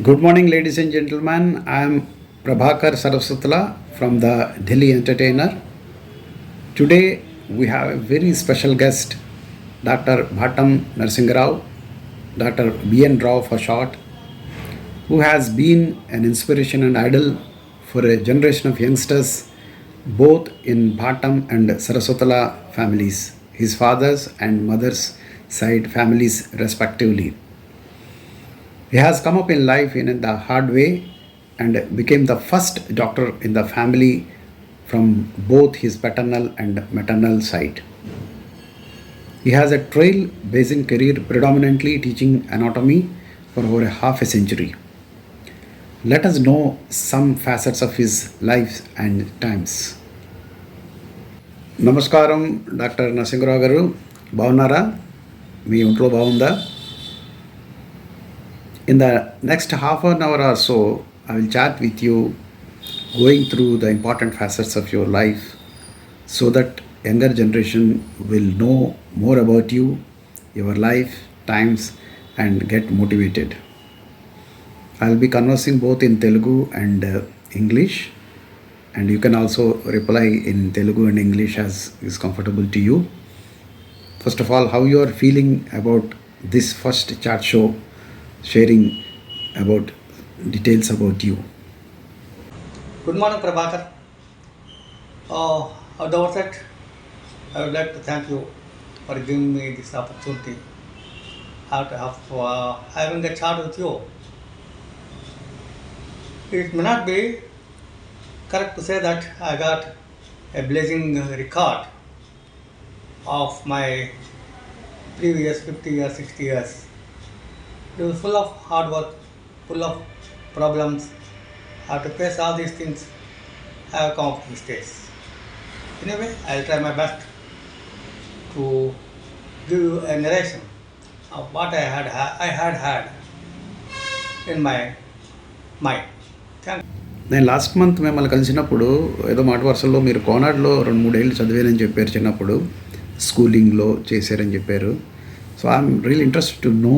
Good morning, ladies and gentlemen. I am Prabhakar Saraswatla from the Delhi Entertainer. Today we have a very special guest, Dr. Narasinga Rao, Dr. B Rao for short, who has been an inspiration and idol for a generation of youngsters, both in Bhattam and Saraswatla families, his father's and mother's side families respectively. He has come up in life in the hard way and became the first doctor in the family from both his paternal and maternal side. He has a trail-blazing career predominantly teaching anatomy for over half a century. Let us know some facets of his life and times. నమస్కారం doctor Narasingarao గారు, బాగున్నారా? మీ ఒంట్లో బాగుందా? In the next half an hour or so, I will chat with you, going through the important facets of your life so that younger generation will know more about you, your life, times, and get motivated. I'll be conversing both in Telugu and English, and you can also reply in Telugu and English as is comfortable to you. First of all, how you are feeling about this first chat show, sharing about details about you. Good morning, Prabhakar. At the outset, I would like to thank you for giving me this opportunity of having a chat with you. It may not be correct to say that I got a blazing record of my previous 50 years, 60 years. It was full of hard work, full of problems. I have to face all these things. I have come up to this stage. Anyway, I'll try my best to give you a narration of what I had in my mind. Thank you. నేను last month మిమ్మల్ని కలిసినప్పుడు ఏదో మాట వరుసల్లో మీరు కోనాడ్లో 2-3 ఏళ్ళు చదివారని చెప్పారు, చిన్నప్పుడు స్కూలింగ్లో చేశారని చెప్పారు. So I'm real interest to know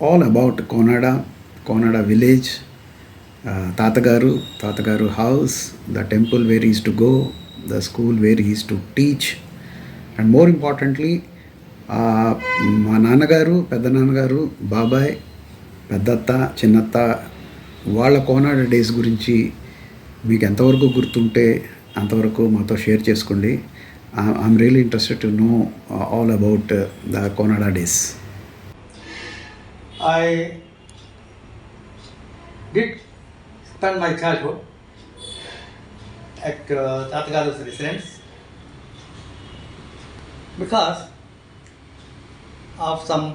all about Konada village, Tatagaru house, the temple where he used to go, the school where he used to teach, and more importantly, మా నాన్నగారు, పెద్ద నాన్నగారు, బాబాయ్, పెద్దత్త, చిన్నత్త వాళ్ళ కోనాడ డేస్ గురించి మీకు ఎంతవరకు గుర్తుంటే అంతవరకు మాతో షేర్ చేసుకోండి. I'm really interested to know all about the Konada days. I did spend my childhood at Tatagaru's residence because of some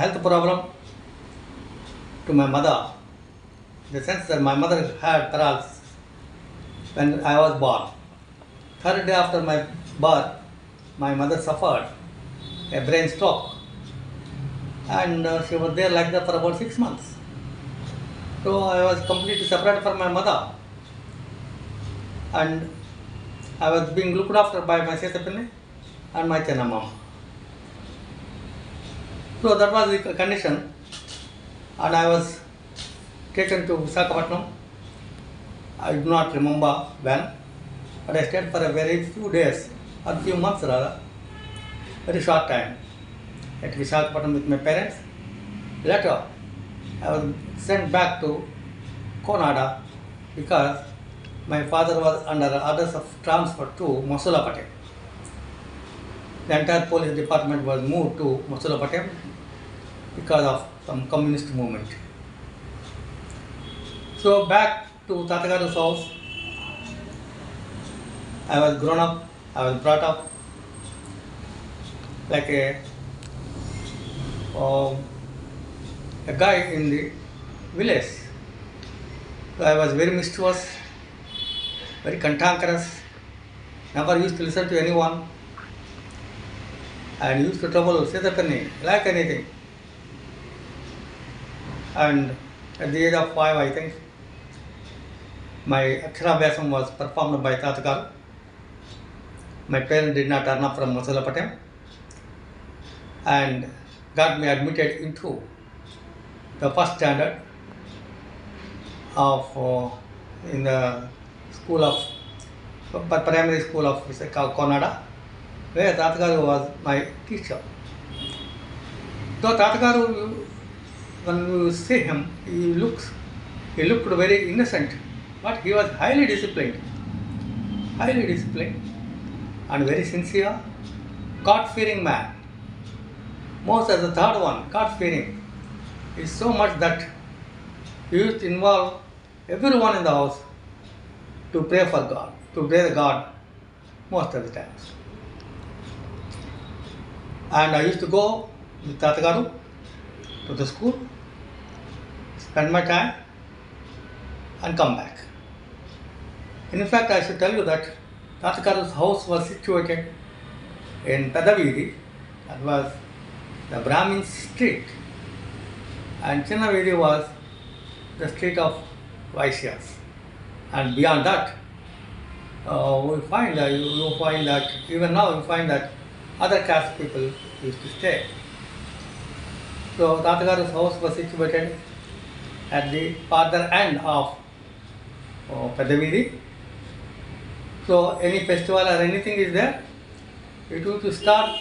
health problem to my mother. In the sense that my mother had paralysis when I was born. Third day after my birth, my mother suffered a brain stroke. And she was there like that for about 6 months. So I was completely separated from my mother, and I was being looked after by my Sesapini and my Chena mom. So that was the condition, and I was taken to Visakhapatnam. I do not remember when, but I stayed for a very few days, or few months rather, very short time, at Visakhapatnam with my parents. Later, I was sent back to Konada because my father was under orders of transfer to Masulapatam. The entire police department was moved to Masulapatam because of some communist movement. So back to Tatagaru's house, I was grown up, I was brought up like a guy in the village. So I was very mischievous, very cantankerous, never used to listen to anyone, and used to trouble Sesapini like anything. And at the age of 5, I think, my Aksharabhyasam was performed by Tatagaru. My parents did not turn up from Masulapatam and got me admitted into the first standard of in the school of primary school of Kannada, where Tatagaru was my teacher. So Tatagaru, when you see him, he looked very innocent, but he was highly disciplined and very sincere, God-fearing man. Most as the third one, God-fearing, is so much that he used to involve everyone in the house to pray for God, to pray to God most of the times. And I used to go with Tatagaru to the school, spend my time and come back. In fact, I should tell you that Tatagaru's house was situated in Pedavidi, that was the Brahmin street, and Chinnavidi was the street of Vaishyas. And beyond that, you find that even now you find that other caste people used to stay. So Tatagaru's house was situated at the farther end of Pedavidi. So any festival or anything is there, it used to start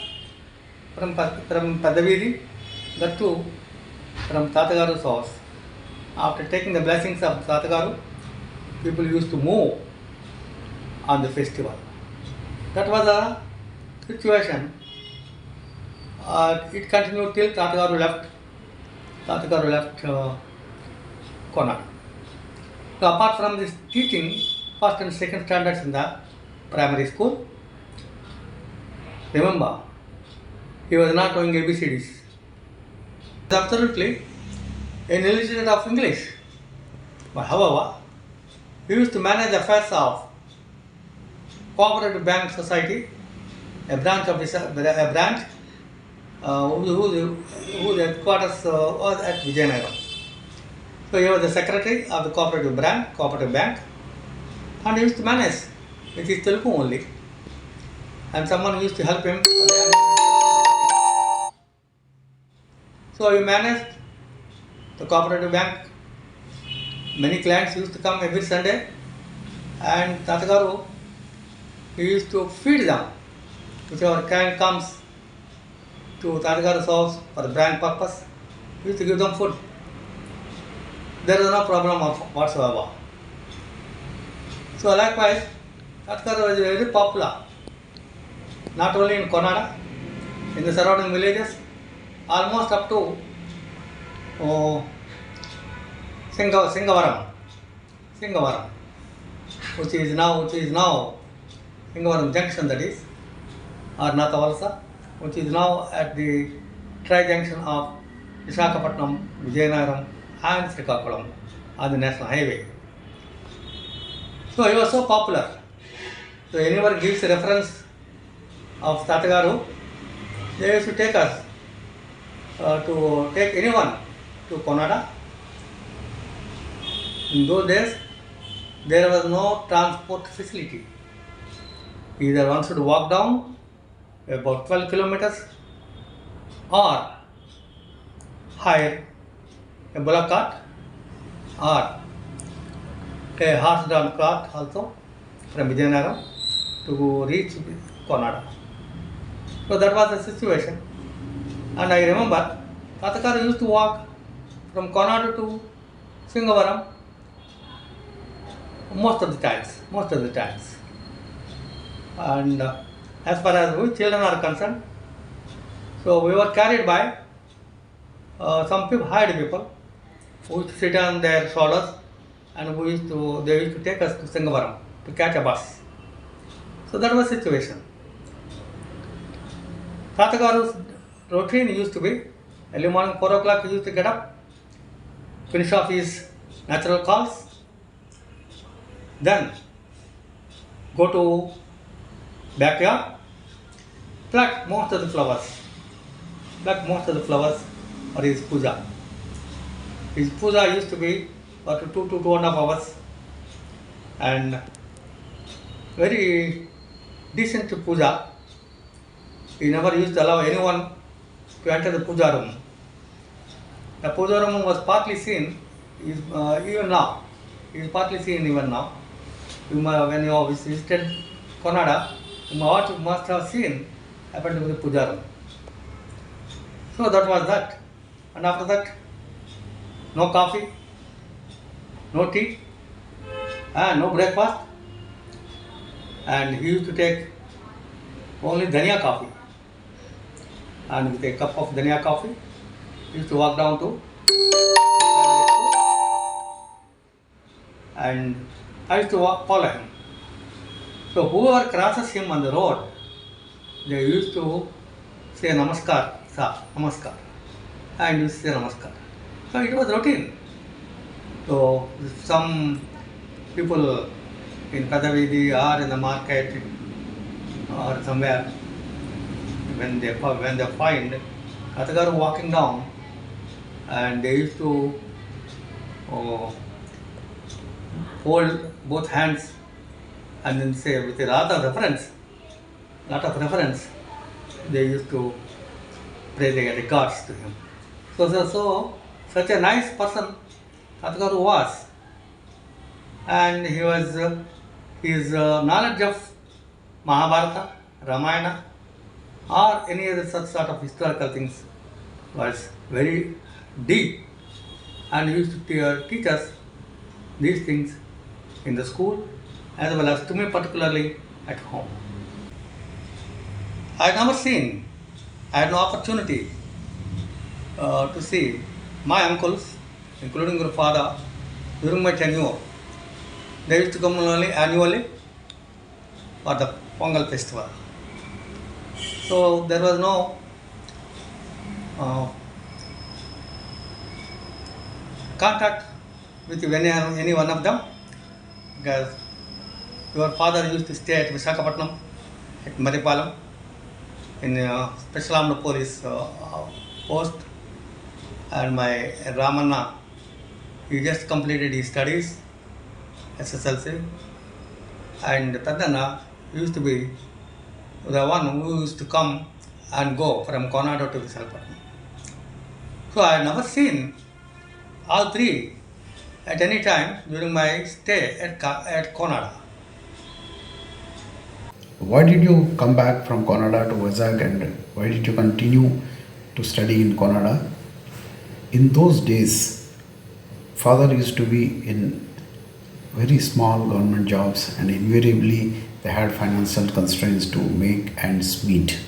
from Pedavidi, that too from Tatagaru's house. After taking the blessings of Tatagaru, people used to move on the festival. That was a situation. It continued till Tatagaru left Konad. So apart from this teaching, first and second standards in the primary school, remember, he was not knowing ABCDs. He was absolutely an illiterate of English. But however, he used to manage the affairs of Cooperative Bank Society, a branch whose headquarters was at Vijayanagaram. So he was the secretary of the Cooperative Bank, and he used to manage with his Telugu only. And someone used to help him. So he managed the Cooperative Bank. Many clients used to come every Sunday, and Tatagaru, he used to feed them. Whichever client comes to Tatagaru's house for the brand purpose, he used to give them food. There is no problem whatsoever. So likewise, Tatagaru was very popular, not only in Kannada, in the surrounding villages, almost up to Singavaram, which is now Singavaram Junction, that is, or Nathavalsa, which is now at the tri-junction of Visakhapatnam, Vijayanagaram and Srikakulam on the National Highway. So he was so popular. So anyone gives a reference of Tatagaru, they used to take us, to take anyone to Kannada. In those days, there was no transport facility. Either one should walk down about 12 kilometers or hire a bullock cart or a horse-drawn cart also from Vijayanagaram to reach Kannada. So that was the situation. And I remember Tatagaru used to walk from Kannada to Singavaram most of the times. And as far as we children are concerned, so we were carried by some people, hired people, who used to sit on their shoulders, and they used to take us to Singavaram to catch a bus. So that was the situation. Tatagaru's routine used to be early morning 4 o'clock he used to get up, finish off his natural calls, then go to backyard, pluck most of the flowers for his puja. His puja used to be for 2 to 2.5 hours, and very decent puja. He never used to allow anyone to enter the puja room. The puja room was partly seen even now. It is partly seen even now. When you visited Kannada, what you must have seen happened to the puja room. So that was that. And after that, no coffee, no tea, and no breakfast. And he used to take only dhania coffee. And with a cup of dhania coffee, he used to walk down to and I used to follow him. So whoever crosses him on the road, they used to say namaskar, sir, namaskar. And used to say namaskar. So it was routine. So some people in Kadavidi or in the market or somewhere, when they find Katagaru walking down, and they used to hold both hands and then say with a lot of reference, they used to pray their regards to him. So such a nice person Katagaru was, and he was his knowledge of Mahabharata, Ramayana, or any other such sort of historical things was very deep, and he used to teach us these things in the school as well as to me particularly at home. I had no opportunity to see my uncles, including your father, during my tenure. They used to come only annually for the Pongal festival. So there was no contact with any one of them, because your father used to stay at Visakhapatnam, at Maripalam, in Special Armed Police post, and my Ramanna, he just completed his studies, SSLC, and Tadana used to be the one who used to come and go from Kannada to Visakhapatnam. So I have never seen all three at any time during my stay at Kannada. Why did you come back from Kannada to Vizag, and why did you continue to study in Kannada? In those days, father used to be in very small government jobs, and invariably they had financial constraints to make ends meet.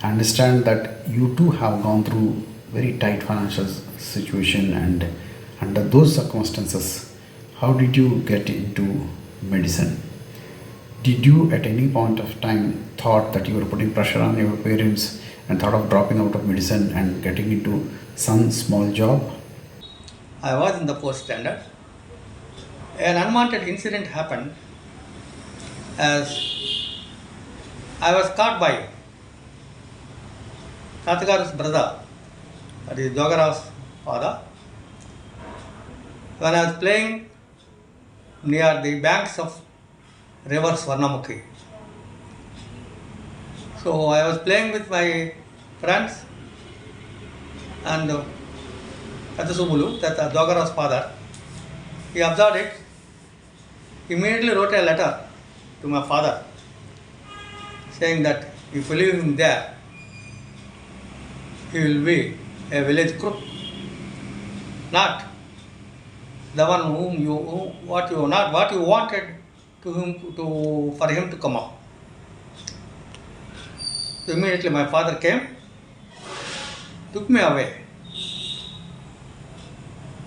I understand that you too have gone through very tight financial situation, and under those circumstances, how did you get into medicine? Did you at any point of time thought that you were putting pressure on your parents and thought of dropping out of medicine and getting into some small job? I was in the fourth standard. An unwanted incident happened as I was caught by Tatagaru's brother, that is Jogarao's father, when I was playing near the banks of river Swarnamukhi. So I was playing with my friends, and Katasubulu, that Jogarao's father, he observed it. He immediately wrote a letter to my father saying that if you leave him there, he will be a village crook, not the one what you wanted for him to come up. So immediately my father came, took me away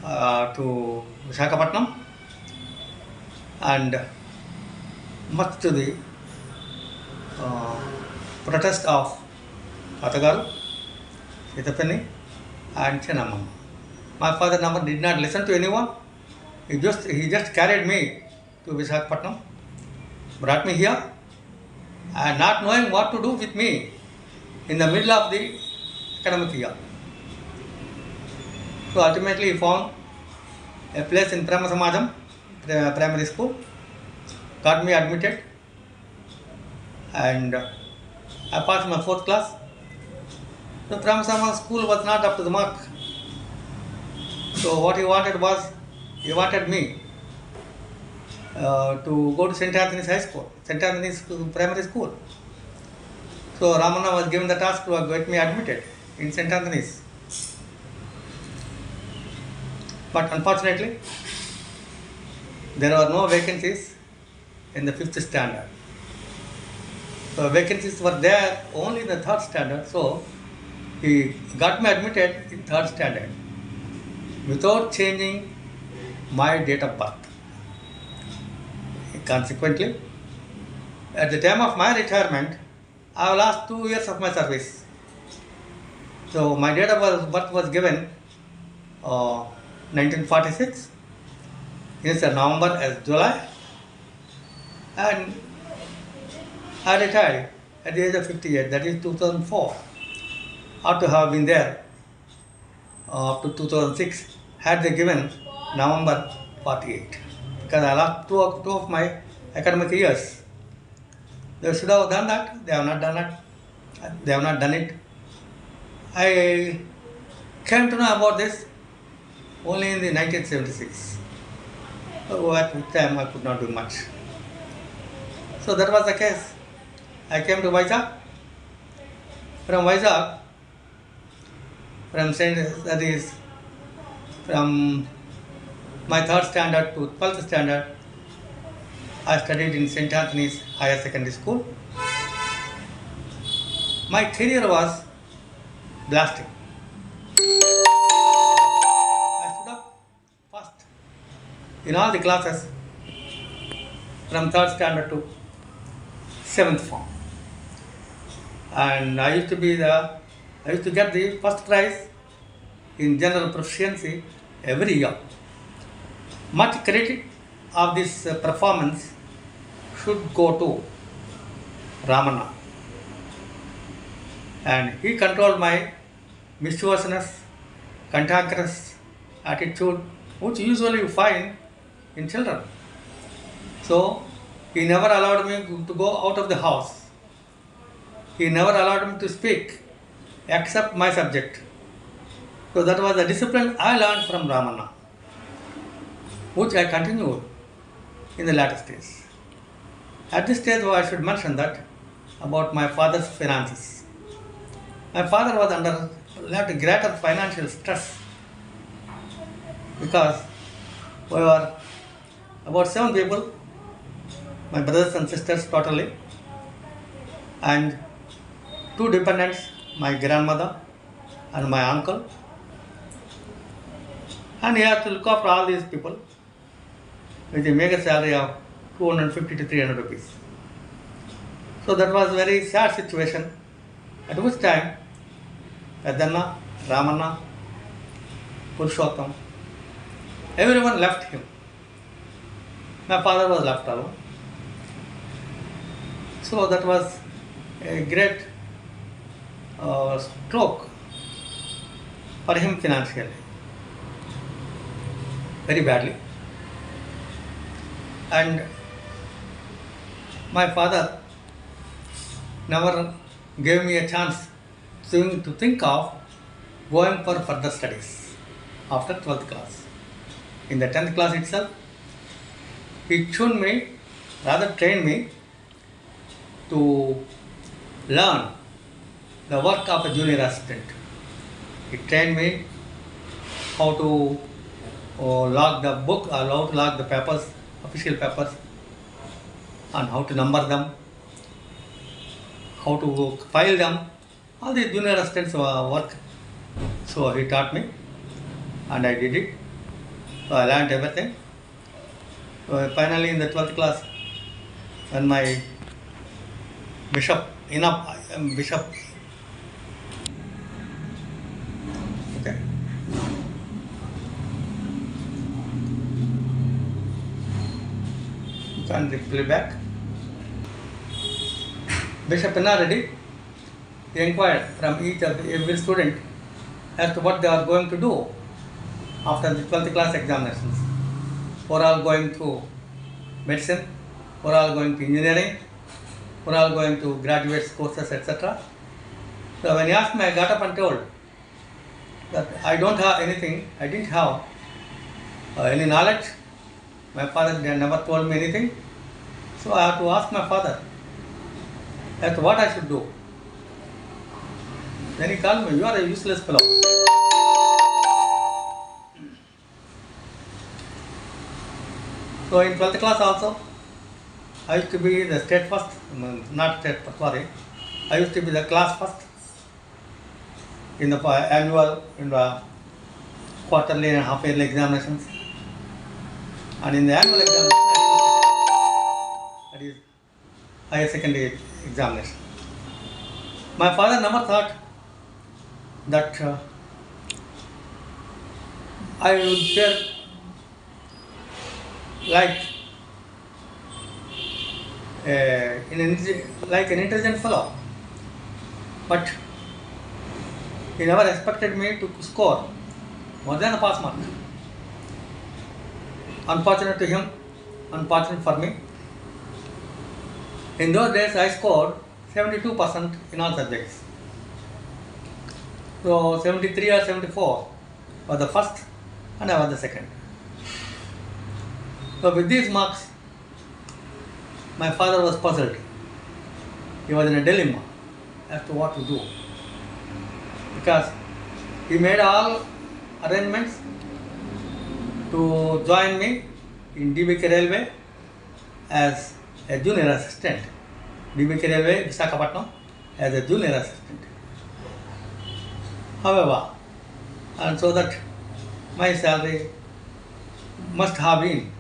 to Visakhapatnam, and much to the protest of Katagaru, Sitapani, and Chenamama. My father did not listen to anyone. He just carried me to Visakhapatnam, brought me here, and not knowing what to do with me in the middle of the academic year. So ultimately he found a place in Prema Samajam primary school, got me admitted, and I passed my 4th class. The Prema Samajam school was not up to the mark. So what he wanted was, he wanted me to go to St. Anthony's High School, St. Anthony's Primary School. So Ramana was given the task to get me admitted in St. Anthony's. But unfortunately, there were no vacancies in the 5th standard. So vacancies were there only in the 3rd standard. So he got me admitted in 3rd standard without changing my date of birth. Consequently, at the time of my retirement, I have lost 2 years of my service. So my date of birth was given 1946, instead of November as July, and I retired at the age of 58, that is 2004. Ought to have been there up to 2006 had they given November 48, because I lost two of my academic years. They should have done that. They have not done that. They have not done it. I came to know about this only in the 1976, at which time I could not do much. So that was the case. I came to Vizag. From Vizag, that is from my 3rd standard to 12th standard, I studied in St. Anthony's Higher Secondary School. My career was blasting. I stood up first in all the classes from 3rd standard to 7th form. And I used to get the first prize in general proficiency every year. Much credit of this performance should go to Ramana. And he controlled my mischievousness, cantankerous attitude, which usually you find in children. So he never allowed me to go out of the house. He never allowed me to speak except my subject. So that was the discipline I learned from Ramana, which I continued in the latter stage. At this stage, I should mention that about my father's finances. My father was under greater financial stress because we were about 7 people, my brothers and sisters totally, and 2 dependents, my grandmother and my uncle. And he had to look after all these people with a mega salary of 250 to 300 rupees. So that was a very sad situation, at which time Pedanna, Ramana, Purushottam, everyone left him. My father was left alone. So that was a great stroke for him financially, very badly. And my father never gave me a chance to think of going for further studies after 12th class. In the 10th class itself, he trained me to learn the work of a junior assistant. He trained me how to log the book, or how to log the papers, official papers, and how to number them, how to file them, all the junior assistants work. So he taught me and I did it. So I learned everything. So finally in the 12th class, when my bishop, okay. You can play back. Bishop Pinaredi inquired from every student as to what they are going to do after the 12th class examinations. We're all going to medicine, we're all going to engineering, we're all going to graduate courses, etc. So when he asked me, I got up and told that I don't have anything, I didn't have any knowledge. My father never told me anything. So I have to ask my father as to what I should do. Then he called me, you are a useless fellow. So in 12th class also, I used to be the state first, not state first, sorry. I used to be the class first in the annual, in the quarterly and half yearly examinations. And in the annual examination, that is higher secondary examination. My father never thought that I would fare like like an intelligent fellow, but he never expected me to score more than a pass mark. Unfortunate to him, unfortunate for me. In those days, I scored 72% in all subjects. So 73 or 74 was the first, and I was the second. So with these marks, my father was puzzled. He was in a dilemma as to what to do, because he made all arrangements to join me in DBK Railway as a junior assistant. DBK Railway, Visakhapatnam, as a junior assistant. However, and so that my salary must have been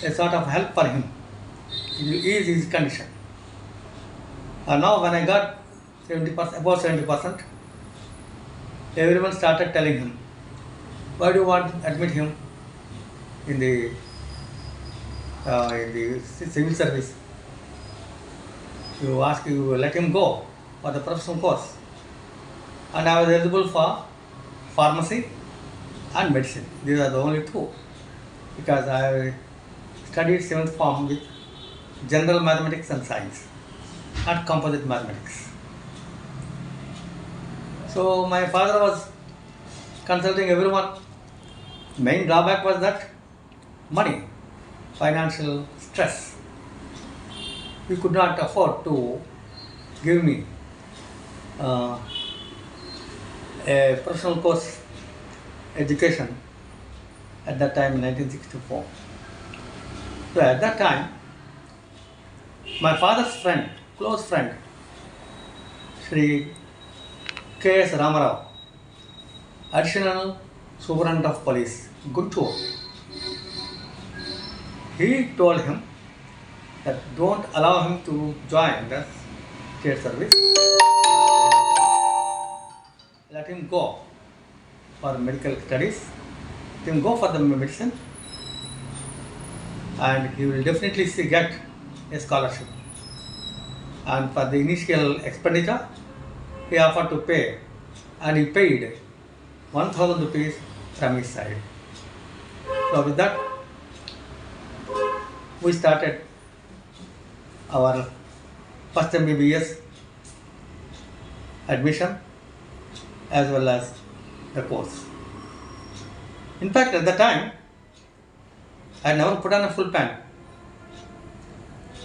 a sort of help for him to ease his condition. And now when I got 70%, about 70%, everyone started telling him, why do you want to admit him in the civil service? You let him go for the professional course. And I was eligible for pharmacy and medicine. These are the only two, because I studied 7th form with general mathematics and science and composite mathematics. So my father was consulting everyone. Main drawback was that money, financial stress. He could not afford to give me a professional course education at that time in 1964. So at that time, my father's friend, close friend, Sri K.S. Ramarao, Additional Superintendent of Police, Guntur, he told him that don't allow him to join the state service. Let him go for medical studies. Let him go for the medicine, and he will definitely get a scholarship. And for the initial expenditure, he offered to pay, and he paid 1,000 rupees from his side. So with that, we started our first MBBS admission as well as the course. In fact, at the time, I never put on a full pant.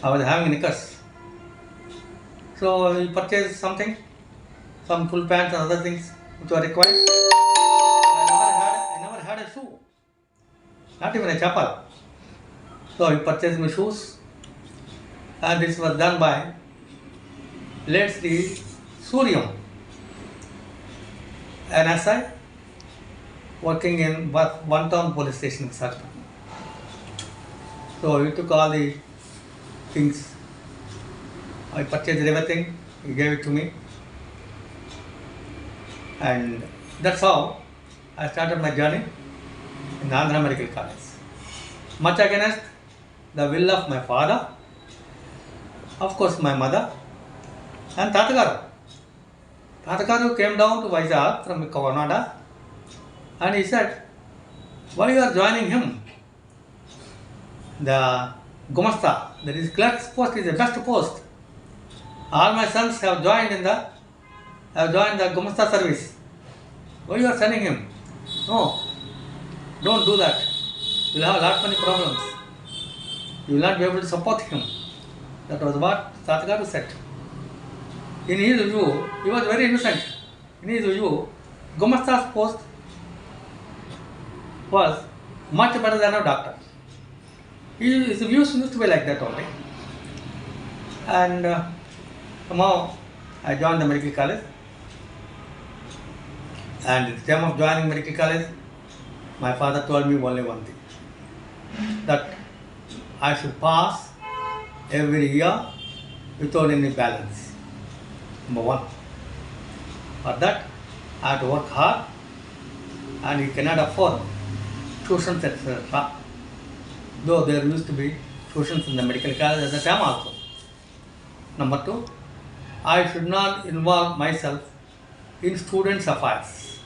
I was having knickers. So we purchased something, some full pants and other things which were required. I never had a shoe, not even a chapel. So we purchased my shoes, and this was done by late Sri Suryam, an SI working in one town police station in Visakhapatnam. So he took all the things. I purchased everything, he gave it to me, and that's how I started my journey in Andhra Medical College. Much against the will of my father, of course my mother, and Tatagaru. Tatagaru came down to Vizag from Kavanada, and he said, why you are joining him? The Gumasta, that is clerk's post, is the best post. All my sons have joined the Gumasta service. Why you are sending him? No, don't do that. you will have a lot many problems. You will not be able to support him. That was what Tatgaru said. In his view, he was very innocent. In his view, Gumasta's post was much better than a doctor. His views used to be like that only. And somehow I joined the medical college. And at the time of joining medical college, my father told me only one thing, that I should pass every year without any balance. Number one. For that, I have to work hard, and you cannot afford tuitions, etc. Though there used to be tuitions in the medical college at the time also. Number two, I should not involve myself in students' affairs.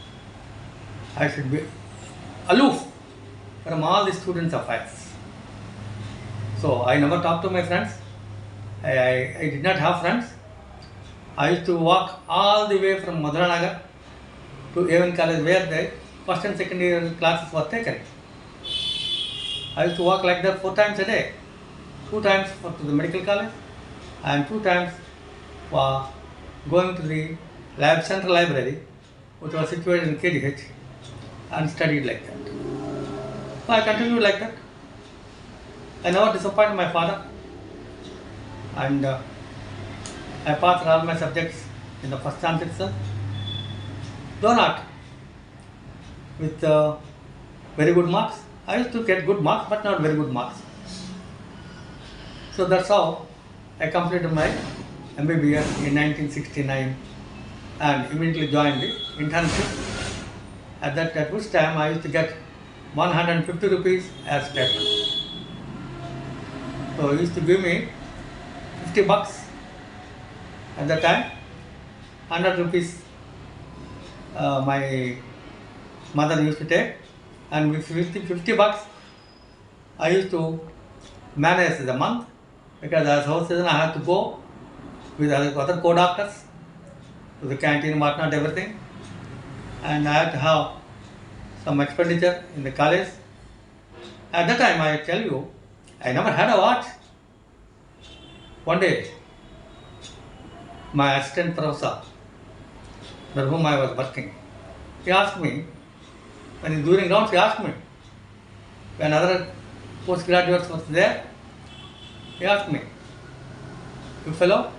I should be aloof from all the students' affairs. So I never talked to my friends. I did not have friends. I used to walk all the way from Madhuranagar to A1 college where the first and second year classes were taken. I used to walk like that 4 times a day. 2 times to the medical college and 2 times for going to the central library, which was situated in KDH, and studied like that. So I continued like that. I never disappointed my father, and I passed all my subjects in the first chance itself. Though not with very good marks. I used to get good marks, but not very good marks. So that's how I completed my MBBS in 1969 and immediately joined the internship. At which time I used to get 150 rupees as stipend. So he used to give me 50 bucks at that time, 100 rupees my mother used to take, and with 50 bucks I used to manage the month, because as whole season I had to go with other co-doctors to the canteen, whatnot, everything, and I had to have some expenditure in the college. At that time, I tell you, I never had a watch. One day, my assistant professor, with whom I was working, he asked me, when he during rounds, he asked me, when other postgraduates was there, he asked me, "You fellow,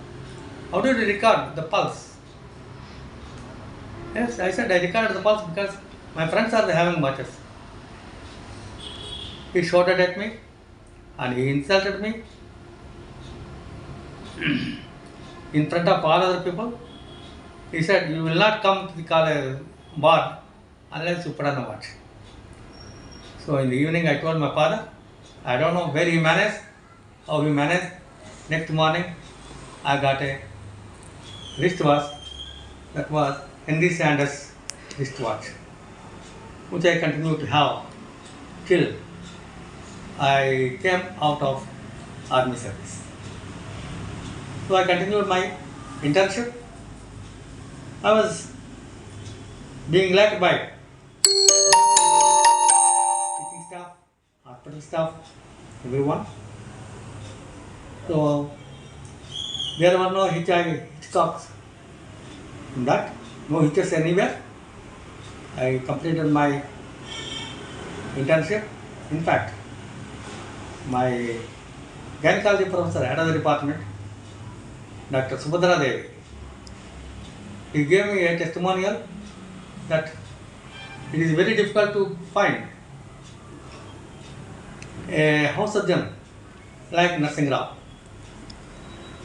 how did you record the pulse?" Yes, I said, I recorded the pulse because my friends are having watches. He shouted at me and he insulted me in front of all other people. He said, "You will not come to the college board unless you put on a watch." So in the evening I told my father, I don't know where he managed, how he managed. Next morning I got a wristwatch that was Henry Sanders wristwatch, which I continued to have till I came out of army service. So I continued my internship. I was being led by teaching staff, hospital staff, everyone. So there were no hitchcocks in that, no hitches anywhere. I completed my internship. In fact, my gynecology professor, head of the department, Dr. Subhadra Devi, he gave me a testimonial that it is very difficult to find a house surgeon like Narasinga Rao,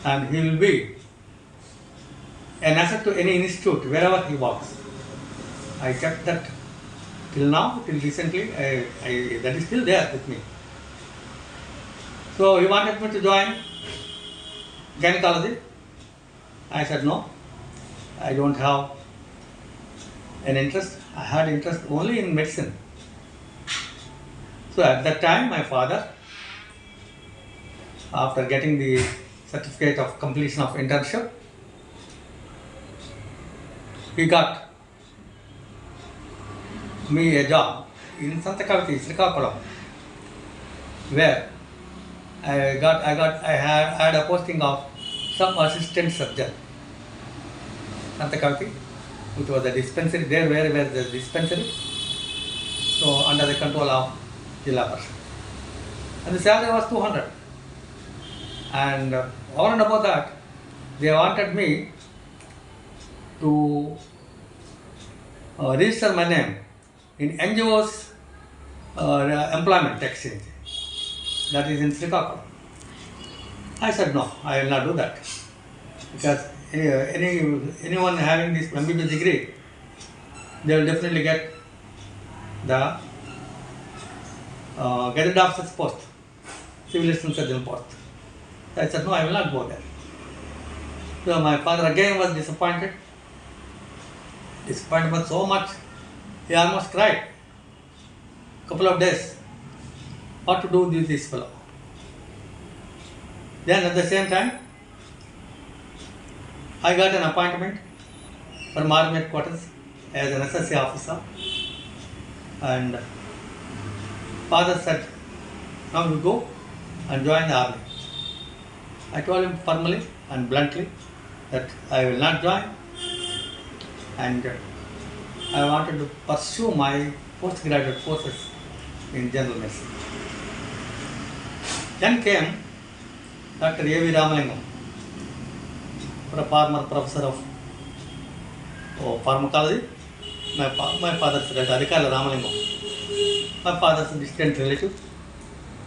and he will be an asset to any institute wherever he works. I kept that till now, till recently, that is still there with me. So he wanted me to join gynecology. I said no, I don't have an interest. I had interest only in medicine. So at that time, my father, after getting the certificate of completion of internship, he got me a job in Santa Kavati, Srikakulam, where I had a posting of some assistant surgeon, Nantakavati, which was a dispensary there where the dispensary, so under the control of Jilla Parishad. And the salary was 200. And over and above that, they wanted me to register my name in NGO's employment exchange, that is in Srikakulam. I said no, I will not do that, because anyone having this MBBS degree, they will definitely get the Gazetted Officer's post, civil assistant surgeon post. So I said no, I will not go there. So my father again was disappointed. Disappointment so much, he almost cried. Couple of days, what to do with this fellow. Then at the same time, I got an appointment from Army headquarters as an SSC officer, and father said, now you go and join the army. I told him firmly and bluntly that I will not join, and I wanted to pursue my postgraduate courses in general medicine. Then came Dr. B Ramalingam, a former professor of pharmacology. My father's Adhikala Ramalingam, my father's distant relative.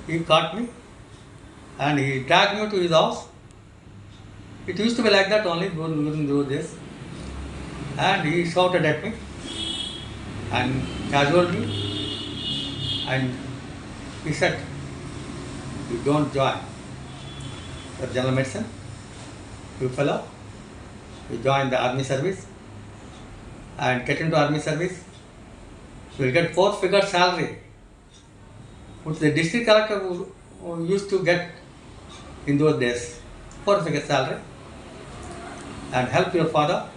He caught me and he dragged me to his house. It used to be like that only during those days. And he shouted at me and cajoled me, and he said, you don't join for general medicine, you fellow, you join the army service and get into army service, you will get 4-figure salary, which the district collector used to get in those days, 4-figure salary, and help your father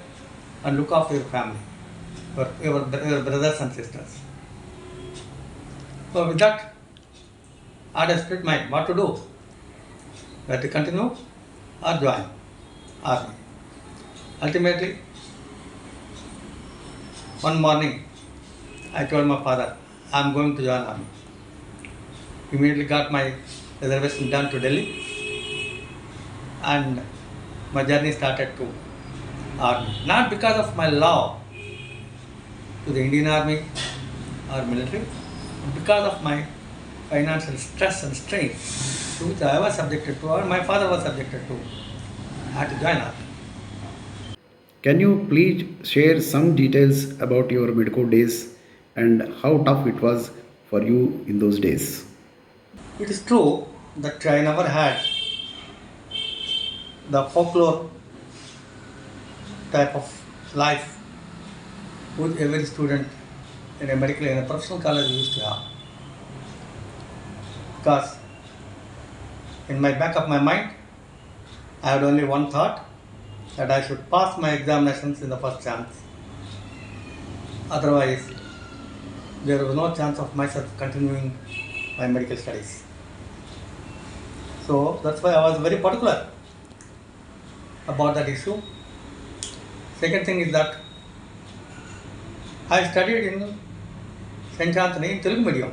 and look after your family, your brothers and sisters. So with that, I had a split mind what to do, whether to continue or join army. Ultimately, one morning, I told my father, I am going to join army. Immediately got my reservation done to Delhi, and my journey started to army. Not because of my love to the Indian Army or military, but because of my financial stress and strain to which I was subjected to, or my father was subjected to. I had to join army. Can you please share some details about your medico days and how tough it was for you in those days? It is true that I never had the folklore type of life which every student in a medical and a professional college used to have. Because in my back of my mind, I had only one thought, that I should pass my examinations in the first chance. Otherwise, there was no chance of myself continuing my medical studies. So that's why I was very particular about that issue. Second thing is that I studied in St. Anthony in Telugu medium.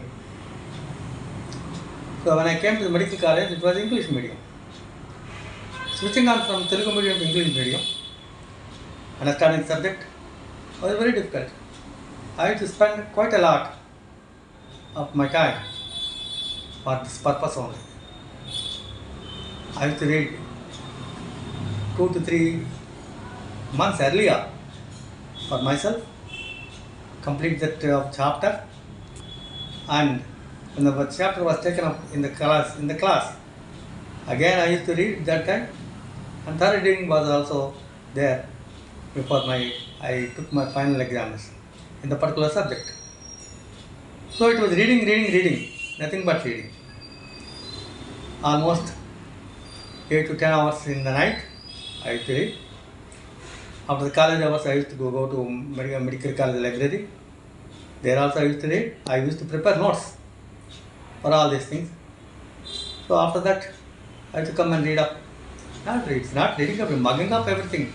So when I came to the medical college, it was English medium. Switching on from Telugu medium to English medium, understanding subject was very difficult. I had to spend quite a lot of my time for this purpose only. I used to read 2 to 3 months earlier for myself, complete that chapter, and when the chapter was taken up in the class, again I used to read that time, and third reading was also there before I took my final examination in the particular subject. So it was reading, nothing but reading. Almost 8 to 10 hours in the night I used to read. After the college hours, I used to go to medical college library. There also I used to read. I used to prepare notes for all these things. So after that, I had to come and read up. It's not reading up, mugging up everything.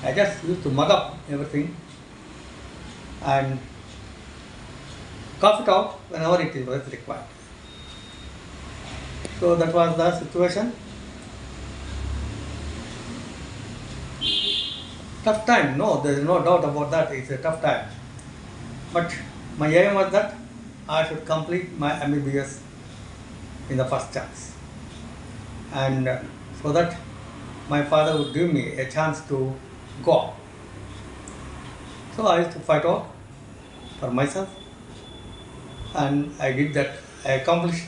I just used to mug up everything and cough it out whenever it was required. So that was the situation. Tough time, no, there is no doubt about that. It's a tough time. But my aim was that I should complete my MBBS in the first chance. And so that my father would give me a chance to go out. So I used to fight out for myself, and I did that. I accomplished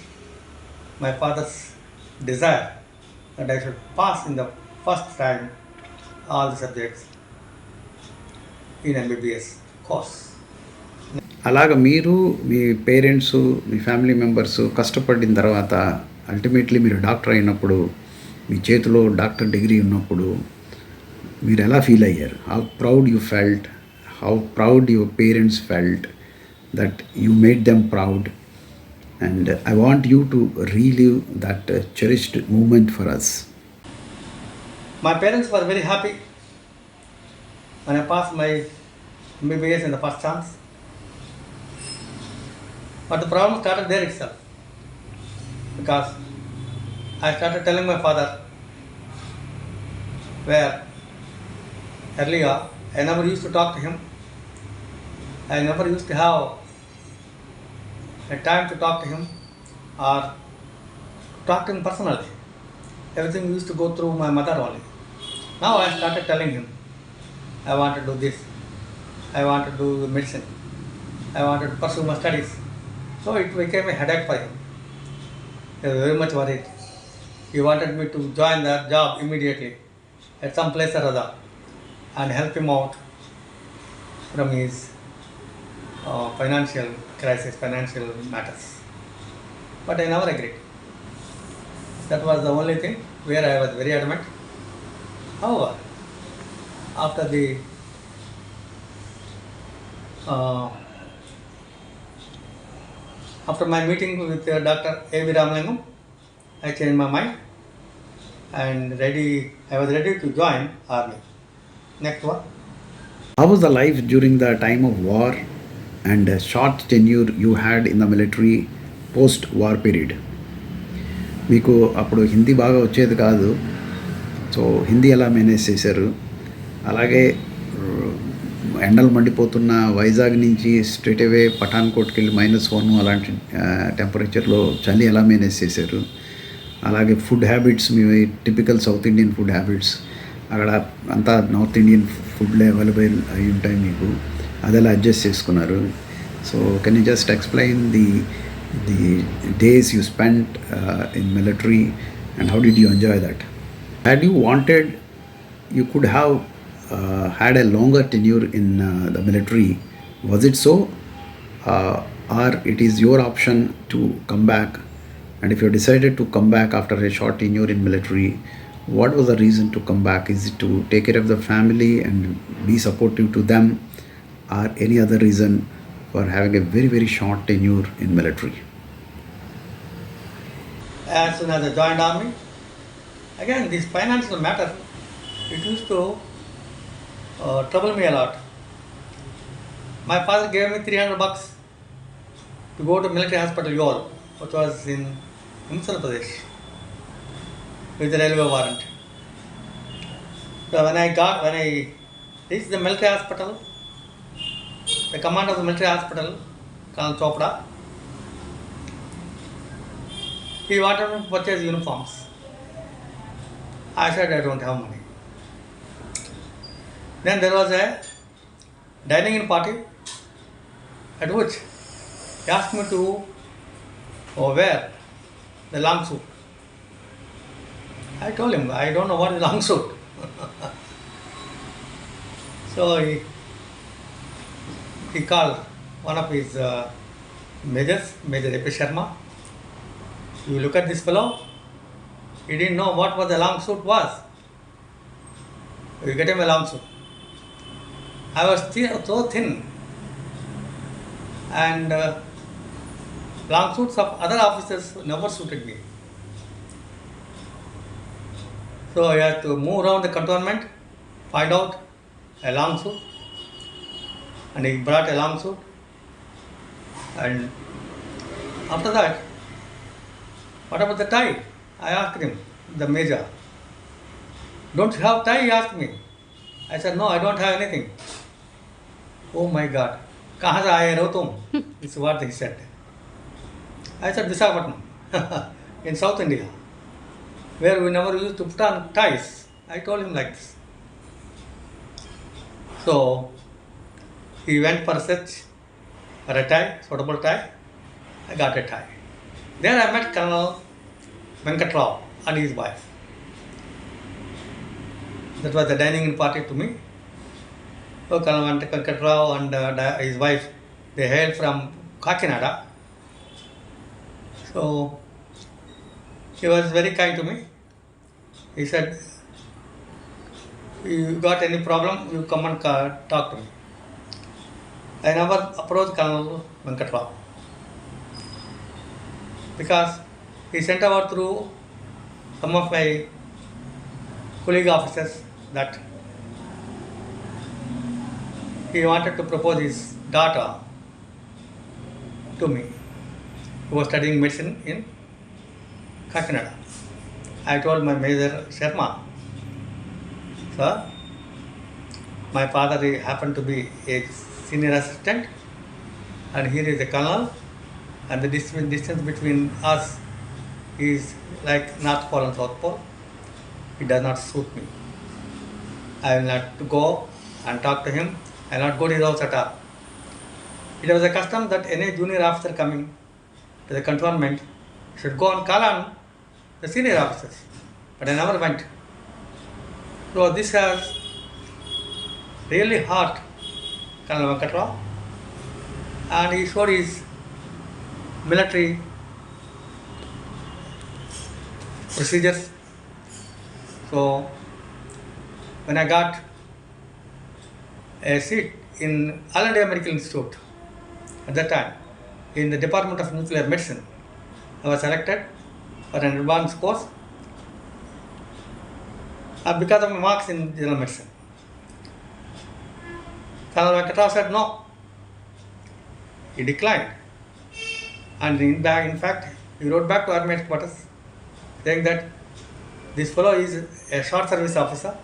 my father's desire that I should pass in the first time all the subjects in MBBS course. అలాగ మీరు మీ parents మీ family members కష్టపడిన తర్వాత ultimately మీరు doctor అయినప్పుడు మీ చేతిలో doctor degree ఉన్నప్పుడు మీరు ఎలా ఫీల్ అయ్యారు? How proud you felt, how proud your parents felt that you made them proud, and I want you to relive that cherished moment for us. My parents were very happy when I passed my MBBS in the first chance. But the problem started there itself, because I started telling my father where earlier I never used to talk to him. I never used to have a time to talk to him or talk to him personally. Everything used to go through my mother only. Now I started telling him, I want to do this, I want to do medicine, I wanted to pursue my studies. So it became a headache for him. He was very much worried. He wanted me to join that job immediately at some place or other and help him out from his financial crisis, financial matters. But I never agreed. That was the only thing where I was very adamant. However, after the after my meeting with Dr. B Narisinga Rao, I changed my mind and I was ready to join army. Next one. How was the life during the time of war and a short tenure you had in the military post-war period? మీకు అప్పుడు హిందీ బాగా వచ్చేది కాదు, so Hindi ఎలా manage చేశారు? అలాగే ఎండలు మండిపోతున్న వైజాగ్ నుంచి స్ట్రేట్ అవే పఠాన్కోట్కి వెళ్ళి -1 అలాంటి టెంపరేచర్లో చలి ఎలా మేనేజ్ చేశారు? అలాగే ఫుడ్ హ్యాబిట్స్, మీ typical south Indian food habits, అక్కడ అంతా నార్త్ ఇండియన్ ఫుడ్లే అవైలబుల్ అయి ఉంటాయి మీకు, అది ఎలా అడ్జస్ట్ చేసుకున్నారు? So can you just explain the days you spent in military and how did you enjoy that? Had you wanted, you could have had a longer tenure in the military. Was it so, or it is your option to come back? And if you decided to come back after a short tenure in military, what was the reason to come back? Is it to take care of the family and be supportive to them, or any other reason for having a very, very short tenure in military? As soon as I joined army, again this financial matter, it used to trouble me a lot. My father gave me $300 to go to military hospital Yol, which was in Himachal Pradesh, with the railway warrant. So when I reached the military hospital, the commander of the military hospital, Colonel Chopra, he wanted me to purchase uniforms. I said I don't have money. Then there was a dining in party at which he asked me to wear the long suit. I told him I don't know what is long suit. So he called one of his majors, Major A.P. Sharma. You look at this fellow, he didn't know what the long suit was. You get him a long suit. I was so thin, and long suits of other officers never suited me. So I had to move around the cantonment, find out a long suit, and he brought a long suit. And after that, what about the tie? I asked him, the major. Don't you have tie? He asked me. I said, no, I don't have anything. Oh my God. कहाँ से आए हो तुम? This is what he said. I said, Visakhapatnam, in South India, where we never used to put on ties. I told him like this. So he went for a search for a tie, suitable tie. I got a tie. There I met Colonel Venkat Rao and his wife. That was the dining party to me. So Colonel Venkat Rao and his wife, they hailed from Kakinada. So he was very kind to me. He said, you got any problem, you come and talk to me. I never approached Colonel Venkat Rao because he sent over through some of my colleague officers that he wanted to propose his daughter to me, who was studying medicine in Kakinada. I told my Major Sharma, sir, my father he happened to be a senior assistant and here is a colonel, and the distance between us is like North Pole and South Pole. It does not suit me. I will not go and talk to him. I will not go to his house at all. It was a custom that any junior officer coming to the cantonment should go and call on the senior officers. But I never went. So this has really hurt Colonel Venkat Rao, and he showed his military procedures. So when I got a seat in All India Medical Institute at that time in the Department of Nuclear Medicine, I was selected for an advanced course because of my marks in general medicine. Colonel Venkat Rao said no. He declined. And in fact, he wrote back to Army headquarters saying that this fellow is a short service officer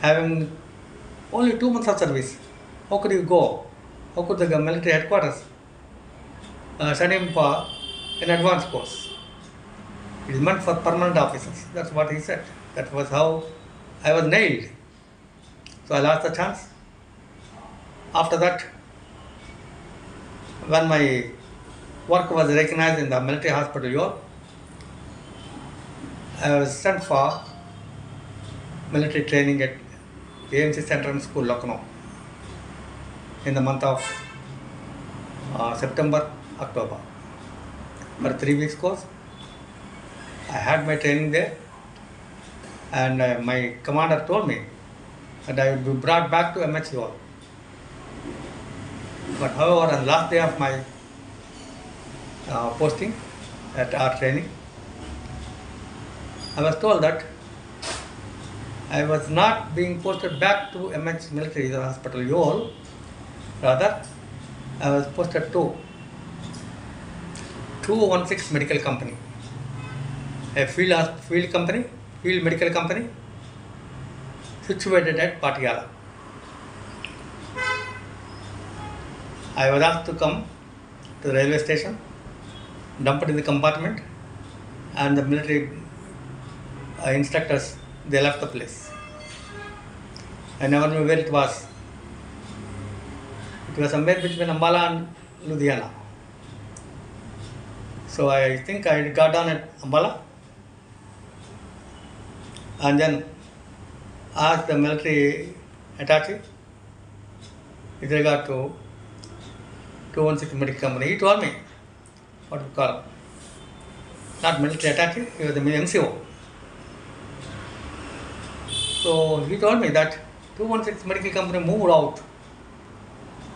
having only 2 months of service. How could you go? How could the military headquarters send him for an advanced course? It is meant for permanent officers. That's what he said. That was how I was nailed. So I lost the chance. After that, when my work was recognized in the military hospital York, I was sent for military training at AMC Center School, Lucknow, in the month of September, October. For 3 weeks course, I had my training there, and my commander told me that I would be brought back to MHO. But however, on the last day of my posting at our training, I was told that I was not being posted back to MH Military Hospital Yole. Rather, I was posted to 216 Medical Company, a field medical company situated at Patiala. I was asked to come to the railway station, dumped in the compartment, and the military instructors, they left the place. I never knew where it was. It was somewhere between Ambala and Ludhiana. So I think I got down at Ambala and then asked the military attaché with regard to 216 Medical Company. He told me what to call, not military attaché, he was the MCO. So he told me that 216 Medical Company moved out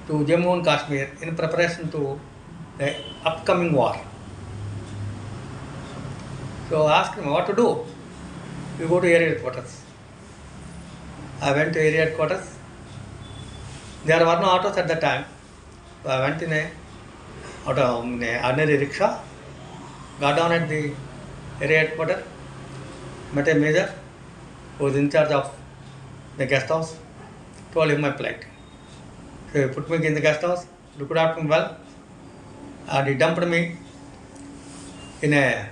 to Jammu and Kashmir in preparation to the upcoming war. So I asked him what to do. we go to area headquarters. I went to area headquarters. There were no autos at that time. So I went in a ordinary rickshaw, got down at the area headquarters, met a major who was in charge of the guest house, told him my plight. So he put me in the guest house, looked after me well, and he dumped me in a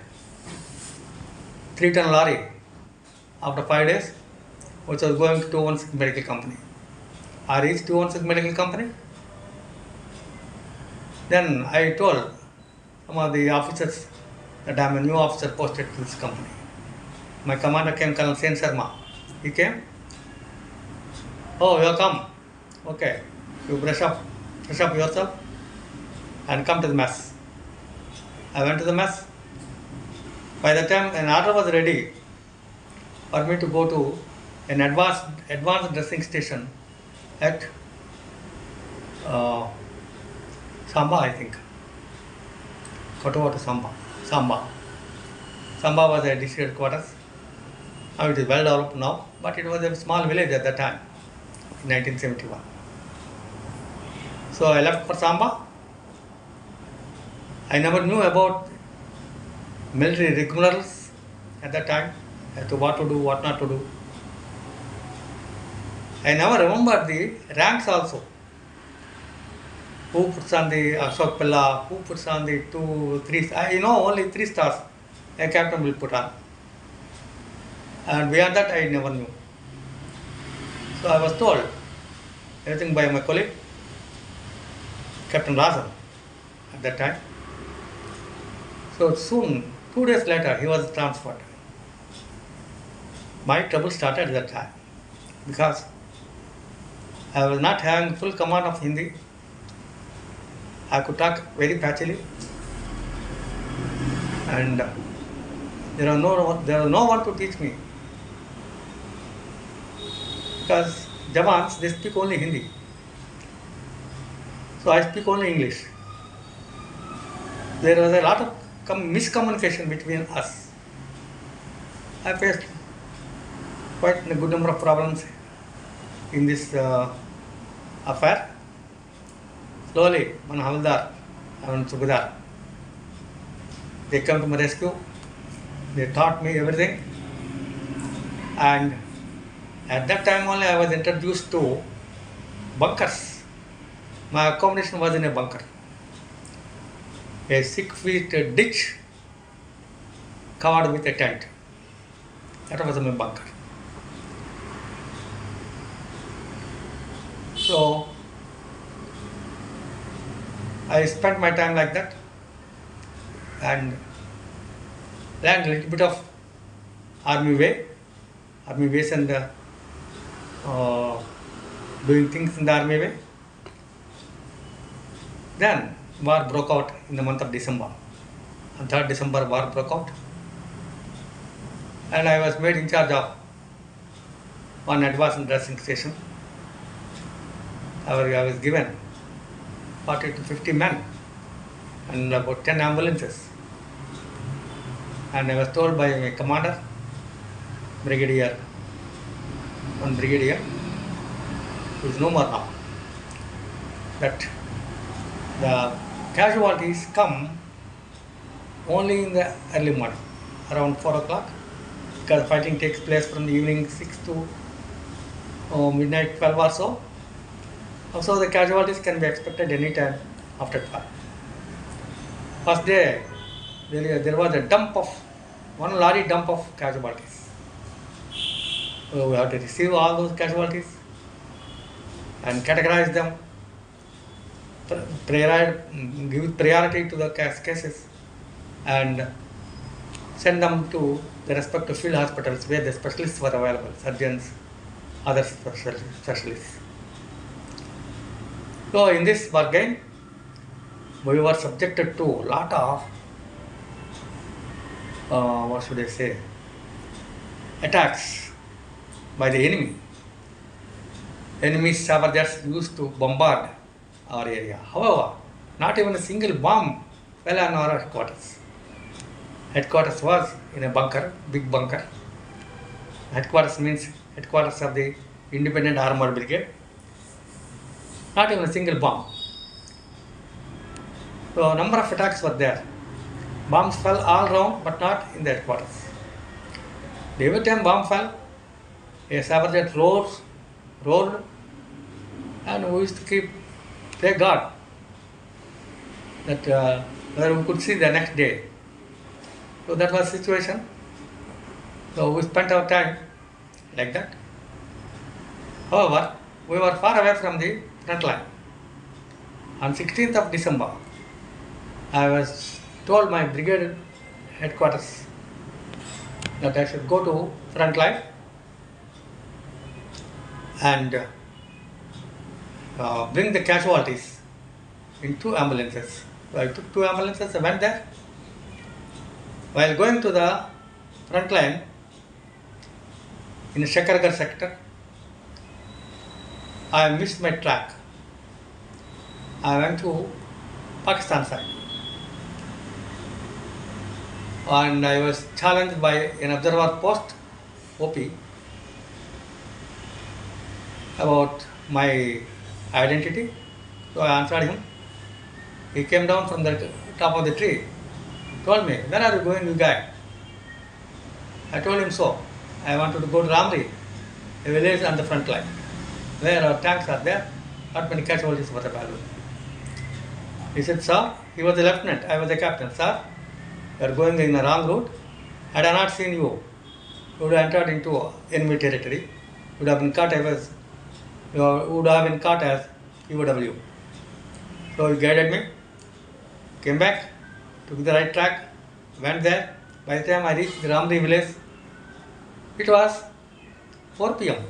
3-ton lorry after 5 days, which was going to 216 medical company. I reached 216 medical company. Then I told some of the officers that I am a new officer posted to this company. My commander came, Colonel Sen Sharma. He came. Oh, you have come. Okay. You brush up yourself and come to the mess. I went to the mess. By the time an order was ready for me to go to an advanced dressing station at Samba, I think. Kotowa to Samba. Samba was a district headquarters. Now it is well developed now, but it was a small village at that time, in 1971. So I left for Samba. I never knew about military rigmaroles at that time, as to what to do, what not to do. I never remembered the ranks also. Who puts on the Ashok Pilla, who puts on the 2, 3, I know only 3 stars a captain will put on. And beyond that I never knew. So I was told everything by my colleague, Captain Rasan, at that time. So soon, 2 days later, he was transferred. My trouble started at that time because I was not having full command of Hindi. I could talk very patchily, and there was no one to teach me because Jawans, they speak only Hindi. So I speak only English. There was a lot of miscommunication between us. I faced quite a good number of problems in this affair. Slowly, one Havildar and Subudar, they came to my rescue. They taught me everything. And at that time only I was introduced to bunkers. My accommodation was in a bunker. A 6-feet ditch covered with a tent. That was my bunker. So I spent my time like that and learned a little bit of army ways and doing things in the army way. Then war broke out in the month of December. On 3rd December, war broke out. And I was made in charge of one advanced dressing station. I was given 40 to 50 men and about 10 ambulances. And I was told by my commander, one brigadier, who is no more now, that the casualties come only in the early morning, around 4 o'clock, because fighting takes place from the evening 6 to midnight 12 or so. Also, the casualties can be expected any time after 12. First day, there was one lorry dump of casualties. So we have to receive all those casualties and categorize them, give priority to the cases, and send them to the respective field hospitals where the specialists were available, surgeons, other specialists. So in this bargain, we were subjected to a lot of, attacks by the enemy. Enemies were just used to bombard our area. However, not even a single bomb fell on our headquarters. Headquarters was in a bunker, big bunker, Headquarters means headquarters of the Independent Armored Brigade. Not even a single bomb. So, a number of attacks were there. Bombs fell all around, but not in the headquarters. Every time bomb fell, a saber jet rolled, and we used to pray God that where we could see the next day. So that was the situation. So we spent our time like that. However, we were far away from the front line. On 16th of December, I was told my brigade headquarters that I should go to front line and bring the casualties in 2 ambulances. So I took 2 ambulances, I went there. While going to the front line in the Shakargarh sector, I missed my track. I went to Pakistan side. And I was challenged by an observer post, OP, about my identity. So I answered him. He came down from the top of the tree, told me, "Where are you going, you guy?" I told him so. I wanted to go to Ramri, a village on the front line, where our tanks are there, not many casualties were available. He said, "Sir," he was a lieutenant, I was a captain, "Sir, you are going in the wrong route. Had I not seen you, you would have entered into enemy territory. You would have been caught as POW. So he guided me, came back, took the right track, went there. By the time I reached the Ramri village, it was 4 p.m.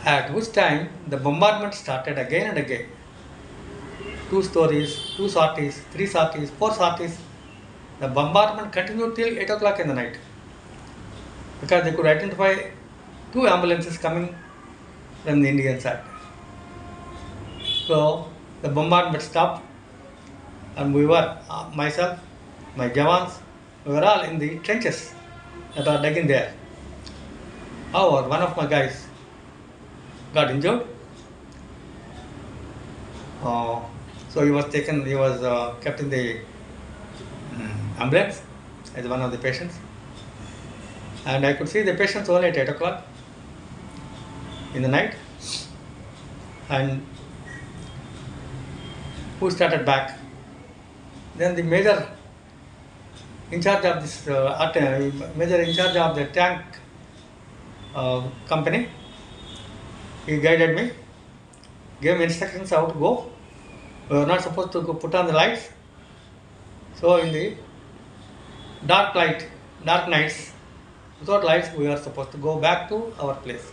At which time the bombardment started again and again. 2 stories, 2 sorties, 3 sorties, 4 sorties. The bombardment continued till 8 o'clock in the night because they could identify 2 ambulances coming from the Indian side. So the bombardment stopped, and we were, myself, my Jawans, we were all in the trenches that are dug in there. However, one of my guys got injured. So he was kept in the ambulance as one of the patients. And I could see the patients only at 8 o'clock in the night. And who started back. Then the major in charge of this major in charge of the tank company, he guided me, gave me instructions how to go. We were not supposed to put on the lights. So in the dark nights, without lights, we were supposed to go back to our place.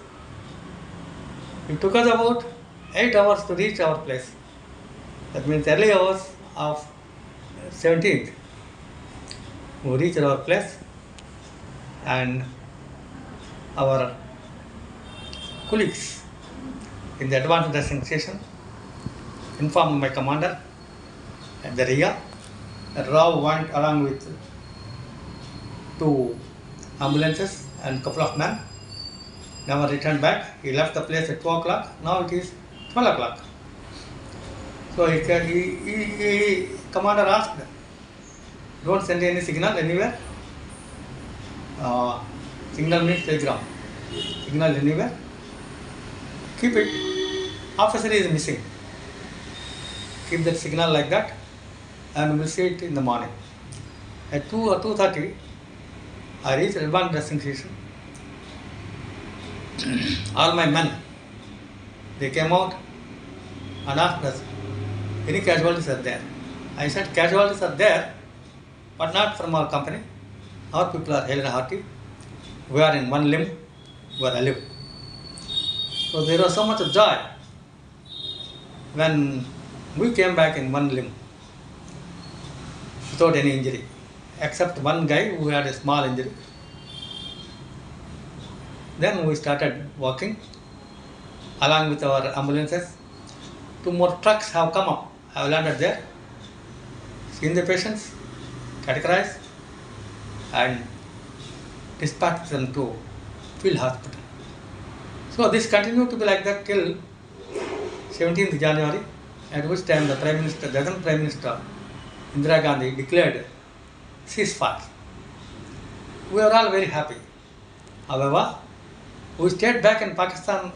It took us about 8 hours to reach our place. That means early hours of 17th. We reached our place, and our colleagues in the advanced dressing station informed my commander at the rear that Rao went along with 2 ambulances and couple of men. Never returned back. He left the place at 2 o'clock. Now it is 12 o'clock. So he commander asked, "Don't send any signal anywhere." Signal means telegram. Signal anywhere. Keep it. Officer is missing. Keep that signal like that, and we'll see it in the morning. At 2 or 2:30, I reached advanced dressing station. All my men, they came out and asked us, "Any casualties are there?" I said, "Casualties are there, but not from our company. Our people are hale and hearty. We are in one limb, we are alive." So there was so much joy when we came back in one limb without any injury, except one guy who had a small injury. Then we started walking along with our ambulances. 2 more trucks have come up, have landed there, seen the patients, categorized, and dispatched them to field hospital. So this continued to be like that till 17th January, at which time the then Prime Minister Indira Gandhi declared ceasefire. We were all very happy. However, we stayed back in Pakistan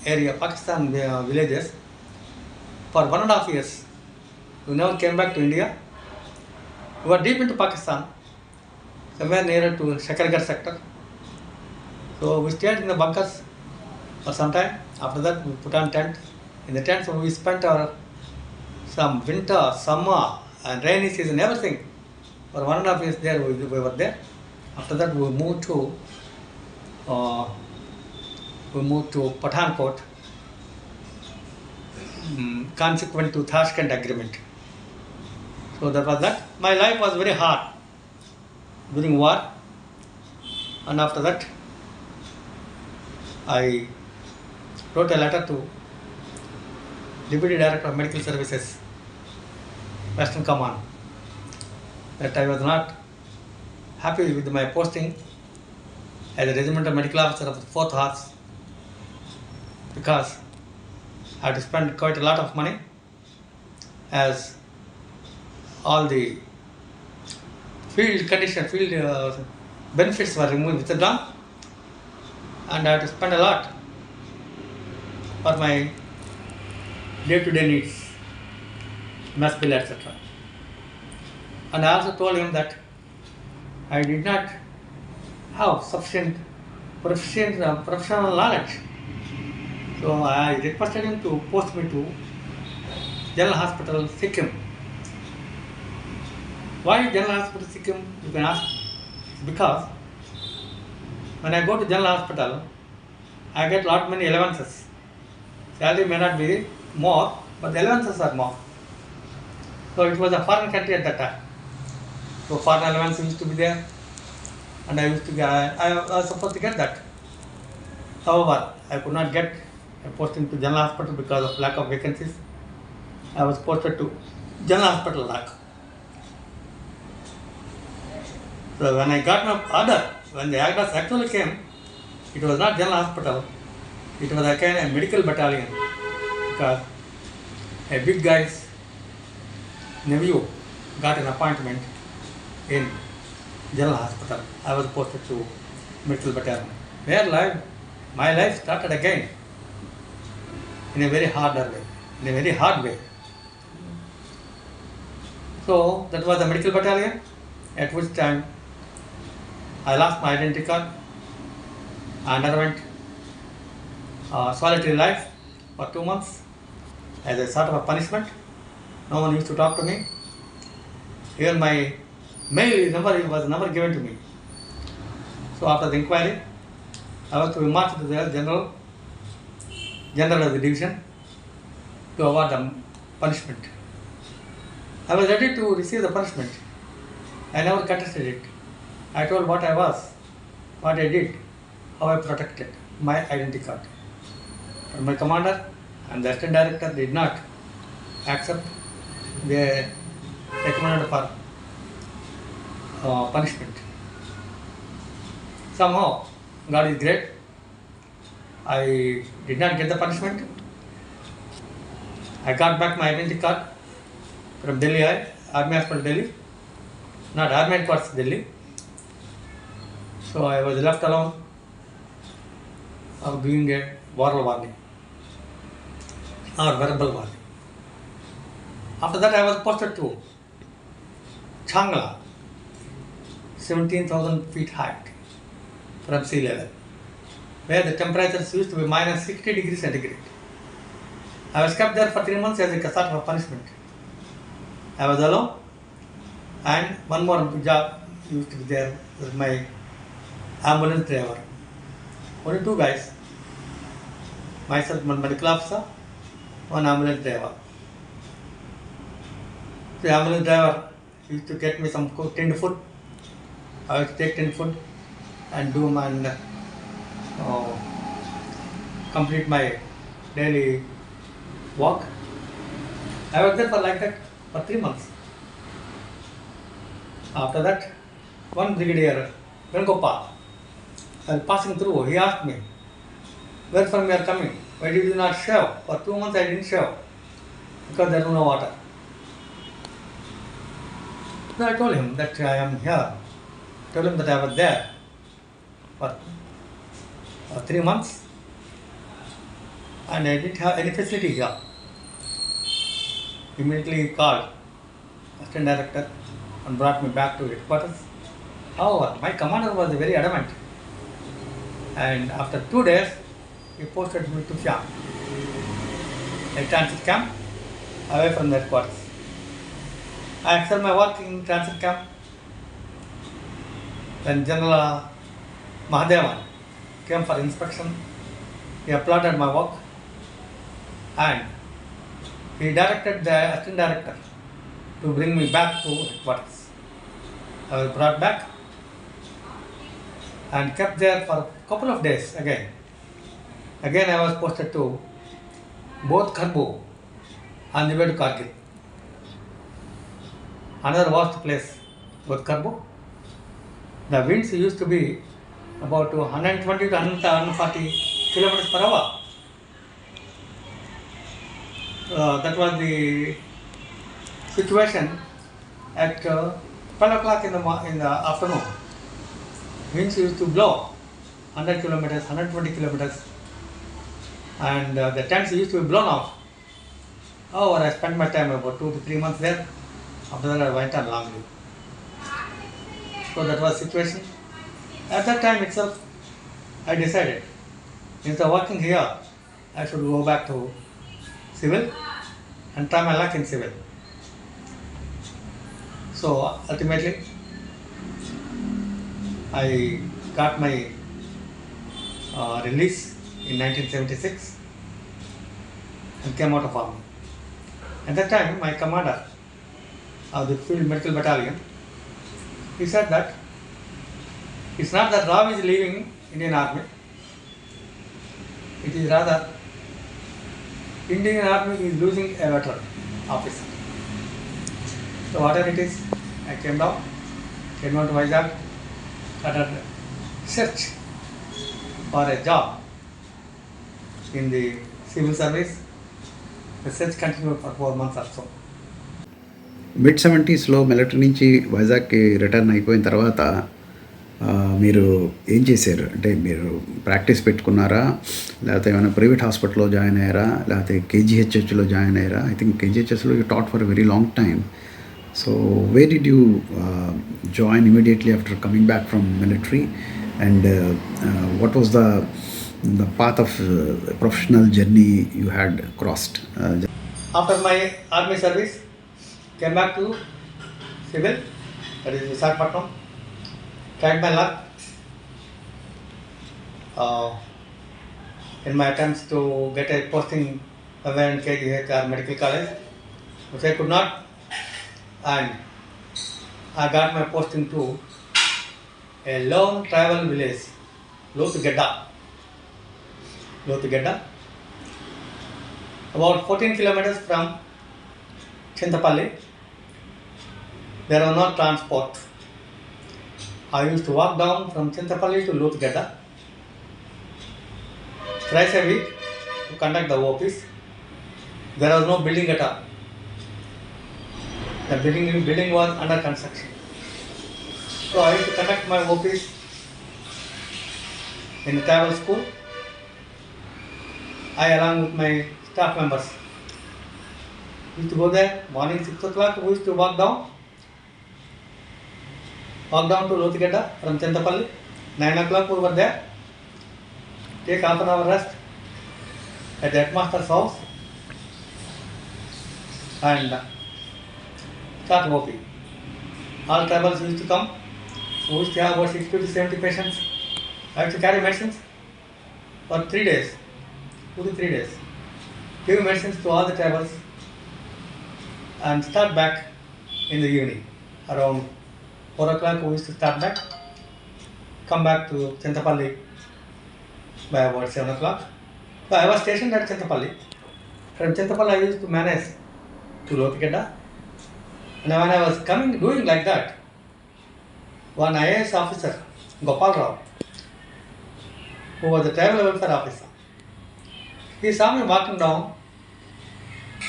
villages for 1.5 years. We never came back to India. We were deep into Pakistan, somewhere nearer to Shakargarh sector. So we stayed in the bunkers for some time. After that, we put on tent. In the tents, we spent our some winter, summer, and rainy season, everything. For 1.5 years there, we were there. After that, we moved to Pathankot, consequent to Tashkent Agreement. So that was that. My life was very hard during war, and after that, I wrote a letter to Deputy Director of Medical Services, Western Command, that I was not happy with my posting as a regimental medical officer of the 4th Horse, because I had to spend quite a lot of money, as all the field benefits were withdrawn, and I had to spend a lot for my day-to-day needs, mess bill, etc. And I also told him that I did not have sufficient professional knowledge. So I requested him to post me to General Hospital, Sikkim. Why General Hospital, Sikkim, you can ask? Because when I go to General Hospital, I get many allowances. Salary may not be more, but the allowances are more. So it was a foreign country at that time. So foreign allowance used to be there, and I was supposed to get that. However, I could not get a posting to General Hospital because of lack of vacancies. I was posted to General Hospital, Lak. So when I got my order, when the orders actually came, it was not General Hospital. It was again a medical battalion, because a big guy's nephew got an appointment in General Hospital. I was posted to medical battalion. Where my life started again in a very hard way. So that was the medical battalion, at which time I lost my identity card and underwent solitary life for 2 months as a sort of a punishment. No one used to talk to me. Even my mail number was never given to me. So after the inquiry, I was to be marched to the general of the division to award the punishment. I was ready to receive the punishment. I never contested it. I told what I was, what I did, how I protected my identity card. But my commander and the assistant director did not accept. They recommended for punishment. Somehow, God is great. I did not get the punishment. I got back my identity card from Delhi, Army Hospital, Delhi, not Army Headquarters, Delhi. So I was left alone of giving a oral warning or verbal warning. After that, I was posted to Changla, 17,000 feet height from sea level, where the temperatures used to be minus 60 degrees centigrade. I was kept there for 3 months as a sort of a punishment. I was alone, and one more job used to be there with my ambulance driver. Only 2 guys, myself, one medical officer, one ambulance driver. The ambulance driver used to get me some tinned food. I would take tinned food and do complete my daily walk. I was there for like that for 3 months. After that, one brigadier, Venkopal, While passing through, he asked me, "Where from you are coming? Why did you not shave? For 2 months I didn't shave because there was no water." So I told him that I am here. Told him that I was there for 3 months and I didn't have any facility here. Immediately he called assistant director and brought me back to headquarters. However, my commander was very adamant, and after 2 days he posted me to Sham, a transit camp away from the headquarters. I excelled my work in transit camp. When General Mahadevan came for inspection, he applauded my work and he directed the assistant director to bring me back to headquarters. I was brought back and kept there for a couple of days again. Again I was posted to both Kharbu and the way to Kargil. Another vast place, both Kharbu. The winds used to be about 120 to 140 kilometers per hour. That was the situation at 12 o'clock in the afternoon. Winds used to blow 100 kilometers, 120 kilometers, and the tents used to be blown off. However, I spent my time about 2 to 3 months there. After that, I went on long leave. So that was the situation. At that time itself, I decided, instead of working here, I should go back to civil and try my luck in civil. So ultimately, I got my release in 1976 and came out of army. At that time, my commander of the field medical battalion, he said that it's not that Rao is leaving Indian Army, it is rather Indian Army is losing a veteran officer. So whatever it is, I came down to Vizag, started search for a job in the civil service. The search continued for 4 months or so. Mid 70స్లో military నుంచి వైజాగ్కి return అయిపోయిన తర్వాత మీరు ఏం చేశారు? అంటే మీరు ప్రాక్టీస్ పెట్టుకున్నారా, లేకపోతే ఏమైనా ప్రైవేట్ హాస్పిటల్లో జాయిన్ అయ్యారా, లేకపోతే కేజీహెచ్హెచ్లో జాయిన్ అయ్యారా? ఐ థింక్ కేజీహెచ్ఎస్లో you taught for a very long time. So where did you join immediately after coming back from military, and what was the path of professional journey you had crossed? After my army service, came back to civil, that is Visakhapatnam, tried my luck in my attempts to get a posting away in KGH or medical college, which I could not, and I got my posting to a long travel village, Lothgedda, about 14 kilometers from Chintapalli. There was no transport. I used to walk down from Chintapalli to Lothgedda thrice a week to conduct the OPs. There was no building at all. The building was under construction. So I used to conduct my OPs in the travel school. I, along with my staff members, used to go there morning 6 o'clock. We used to walk down to Lothgedda from Chintapalli. 9 o'clock we were there. Take half an hour rest at the headmaster's house and start OP. All travels used to come. We used to have about 60 to 70 patients. I used to carry medicines for 3 days. 2 to 3 days. Give medicines to all the travels and start back in the evening. Around 4 o'clock we used to start back, come back to Chintapalli by about 7 o'clock. So I was stationed at Chintapalli. From Chintapalli I used to manage to Lothgedda. And when I was doing like that, one IAS officer, Gopal Rao, who was the tribal welfare officer. He saw me walking down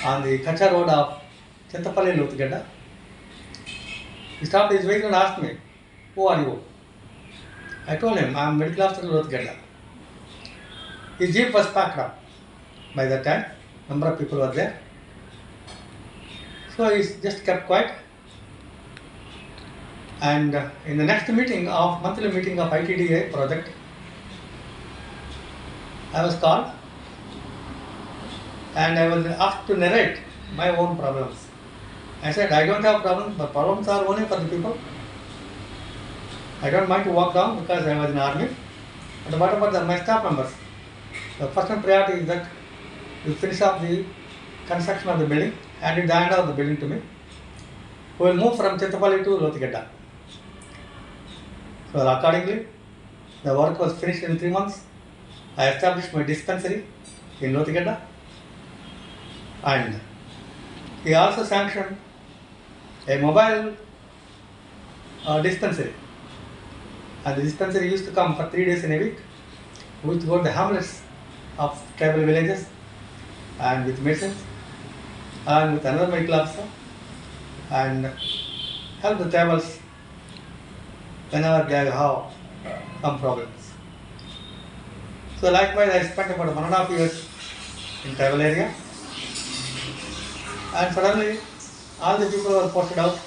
on the Kacha road of Chintapalli Luthgada. He stopped his vehicle and asked me, "Who are you?" I told him, "I am medical officer Luthgada." His jeep was packed up by that time. Number of people were there. So he just kept quiet. And in the next monthly meeting of ITDA project, I was called and I was asked to narrate my own problems. I said, I don't have problems, but problems are only for the people. I don't mind to walk down because I was in army. But what about my staff members? The first priority is that you finish off the construction of the building, hand the hand of the building to me. We will move from Chintapalli to Lothigedda. So accordingly, the work was finished in 3 months. I established my dispensary in Lothigedda, and he also sanctioned a mobile dispensary. And the dispensary used to come for 3 days in a week, which go to the hamlets of tribal villages and with medicines and with another medical officer and help the tribals whenever they have some problems. So likewise, I spent about 1.5 years in tribal area, and suddenly all the people were posted out.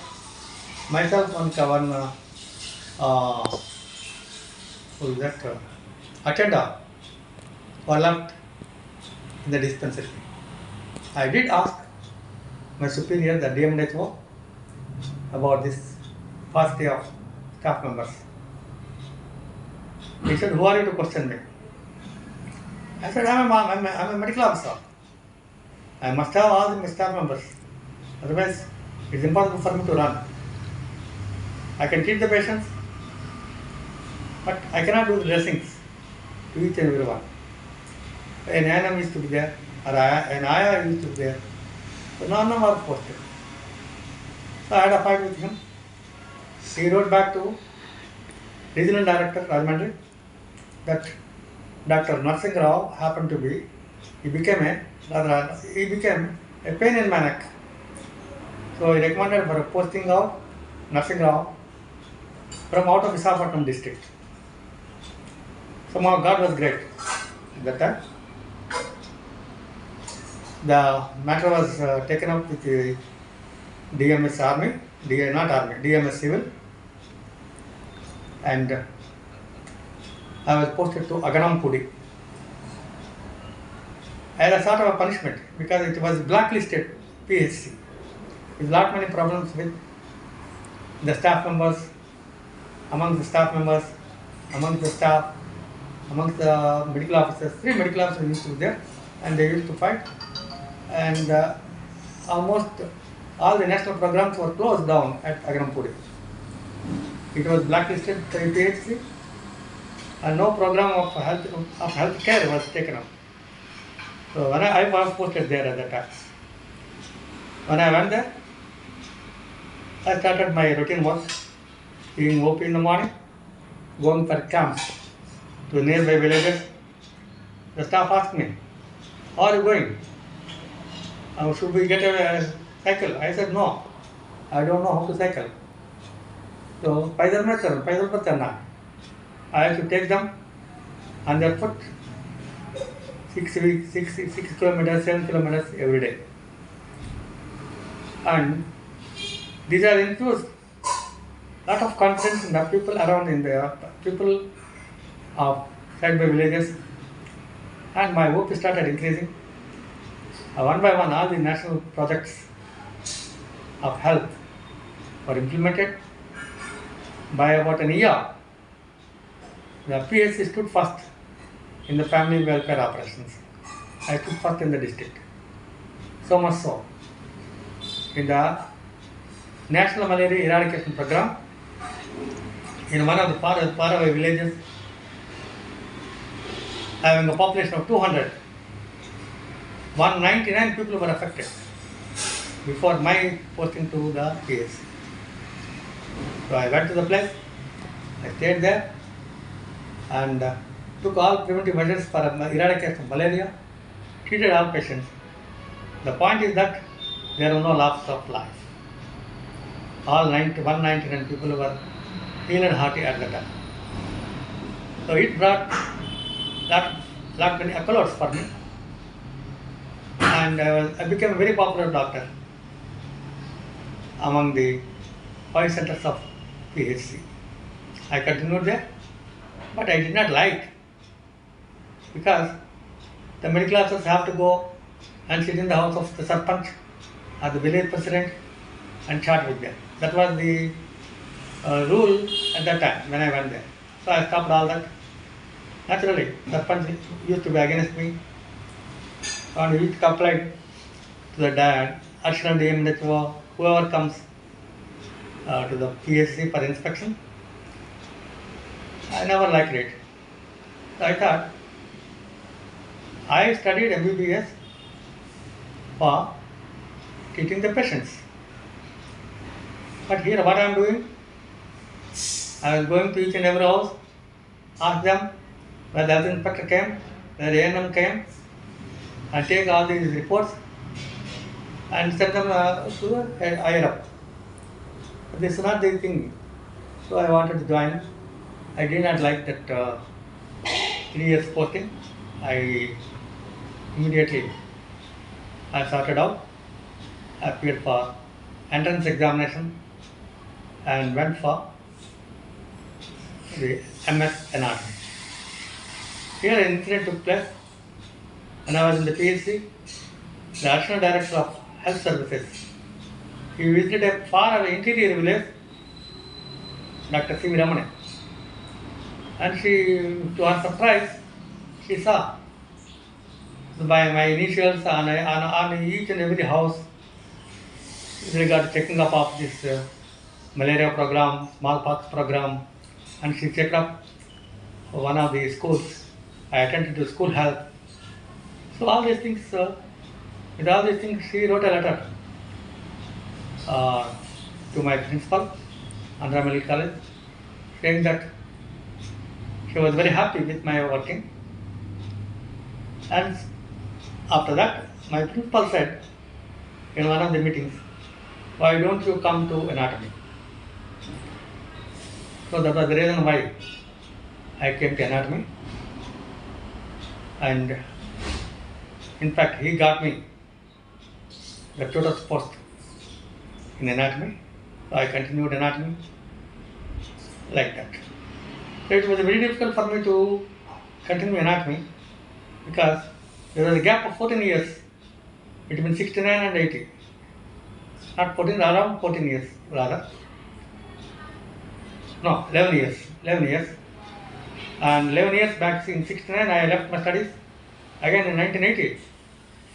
Myself attender were left in the dispensary. I did ask my superior, the DMHO, about this paucity of staff members. He said, "Who are you to question me?" I said, I'm a medical officer. I must have all the staff members. Otherwise, it's impossible for me to run. I can treat the patients, but I cannot do the dressings to each and every one. An ANM used to be there, or an IA used to be there. So none of them are posted. So I had a fight with him. He wrote back to Regional Director Rajahmundry that Dr. Narasinga Rao happened to be, he became a pain in my neck. So he recommended for a posting of Narasinga Rao from out of Visakhapatnam district. Somehow God was great at that time. The matter was taken up with the DMS Army, DMS Civil, and I was posted to Aganampudi as a sort of a punishment because it was blacklisted PHC. With lot many problems with the staff members, among the staff members, among the staff, amongst the medical officers. 3 medical officers used to be there, and they used to fight. And almost all the national programs were closed down at Aganampudi. It was blacklisted by PHC, and no program of health care was taken up. So when I was posted there at that time. When I went there, I started my routine work, doing OP in the morning, going for camps to nearby villages. The staff asked me, "How are you going? Should we get a cycle?" I said, "No, I don't know how to cycle." So, paidal par channa. I have to take them on their foot 6 kilometers, 7 kilometers every day. And these are infused lot of confidence in the people around, in the people of nearby villages, and my work started increasing. One by one, all the national projects of health were implemented. By about an year, the PHC stood first in the family welfare operations. I stood first in the district. So much so, in the National Malaria Eradication Program, in one of the faraway villages, having a population of 200, 199 people were affected before my posting to the PHC. So I went to the place, I stayed there, and took all preventive measures for eradication of malaria, treated all patients. The point is that there were no loss of life. All 199 people were ill and hearty at the time. So it brought lot many accolades for me, and I became a very popular doctor among the 5 centers of PHC. I continued there, but I did not like, because the medical officers have to go and sit in the house of the sarpanch or the village president and chat with them. That was the rule at that time when I went there. So I stopped all that. Naturally, sarpanch used to be against me, and he complained to the dad, additional DMHO, whoever comes to the PSC for inspection. I never liked it. So I thought, I studied MBBS for treating the patients. But here what I am doing, I was going to each and every house, ask them where the health inspector came, where the ANM came, and take all these reports and send them to the higher up. But this is not the thing. So I wanted to join. I did not like that 3 years posting. I immediately started out, appeared for entrance examination and went for the MS anatomy. Here an incident took place when I was in the PhD. The Additional Director of Health Services, he visited a far away interior village, Dr. C. Ramane, and she, to her surprise, she saw by my initials on each and every house with regard to checking up of this malaria program, smallpox program, and she checked up one of the schools. I attended to school health. So all these things, with all these things, she wrote a letter to my principal, Andhra Medical College, saying that she was very happy with my working. And after that, my principal said in one of the meetings, why don't you come to anatomy? So that was the reason why I came to anatomy. And in fact, he got me the tutor's post in anatomy. So I continued anatomy like that. So it was very difficult for me to continue anatomy, because there was a gap of 14 years between 69 and 80. Not 14, around 14 years rather. No, 11 years. 11 years. And 11 years back in 69, I left my studies. Again in 1980,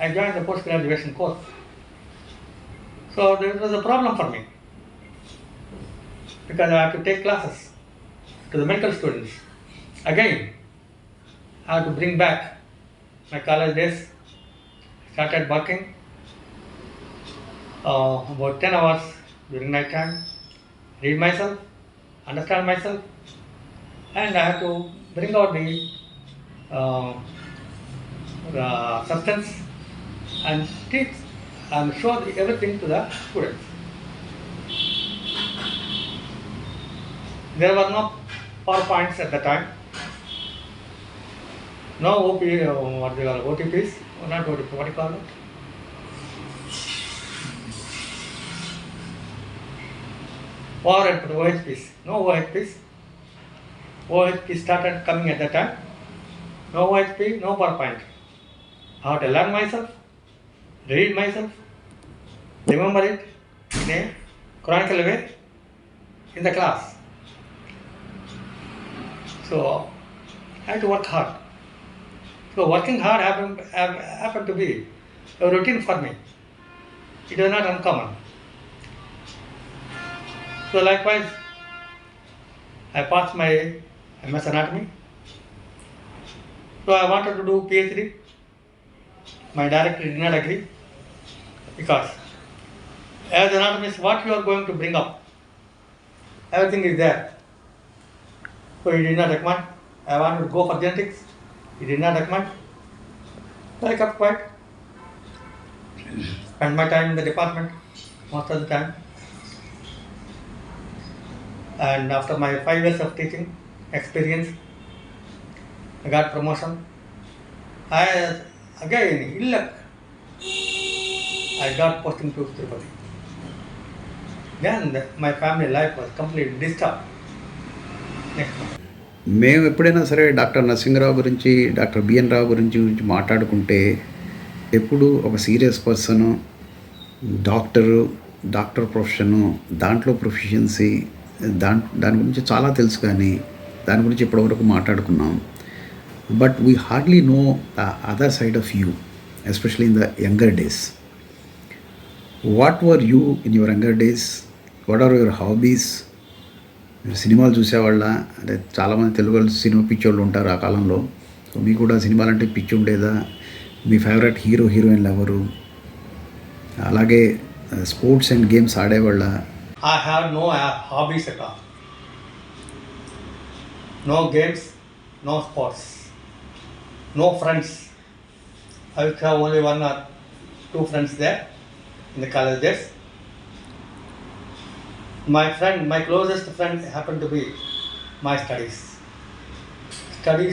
I joined the post-graduation course. So there was a problem for me, because I have to take classes to the medical students. Again, I have to bring back my college days. Started working about 10 hours during night time, read myself, understand myself, and I have to bring out the substance and teach and show everything to the students. There were no PowerPoints at the time, no OP, what they call OTPs, or not OTP, what do you call it? Or OHPs, no OHPs. OHP started coming at that time. No OHP, no PowerPoint. I have to learn myself, read myself, remember it in a chronicle way in the class. So I had to work hard. So working hard happened to be a routine for me. It was not uncommon. So likewise, I passed my MS anatomy. So I wanted to do PhD. My director did not agree, because as anatomist, what you are going to bring up, everything is there. So he did not recommend. I wanted to go for genetics. He did not recommend. So I kept quiet. Spent my time in the department most of the time. And after my 5 years of teaching experience, I got promotion. I again ill luck. I got posting to Tirupati. Then my family life was completely disturbed. Next one. మేము ఎప్పుడైనా సరే doctor Narasingarao గురించి, doctor B N రావు గురించి మాట్లాడుకుంటే ఎప్పుడు ఒక serious person, doctor profession, దాంట్లో proficiency, దాని గురించి చాలా తెలుసు, కానీ దాని గురించి ఇప్పటివరకు మాట్లాడుకున్నాం. But we hardly know the other side of you, especially in the younger days. What were you in your younger days? What are your hobbies? మీరు సినిమాలు చూసేవాళ్ళ? అంటే చాలామంది తెలుగు వాళ్ళు సినిమా పిచ్చోళ్ళు ఉంటారు ఆ కాలంలో. సో మీకు కూడా సినిమాలు అంటే పిచ్చి ఉండేదా? మీ ఫేవరెట్ హీరోయిన్లు ఎవరు? అలాగే స్పోర్ట్స్ అండ్ గేమ్స్ ఆడేవాళ్ళ? I have no hobbies at all. No games, no sports, no friends. I will have only 1 or 2 friends there in the college days. My closest friend happened to be my studies. Study.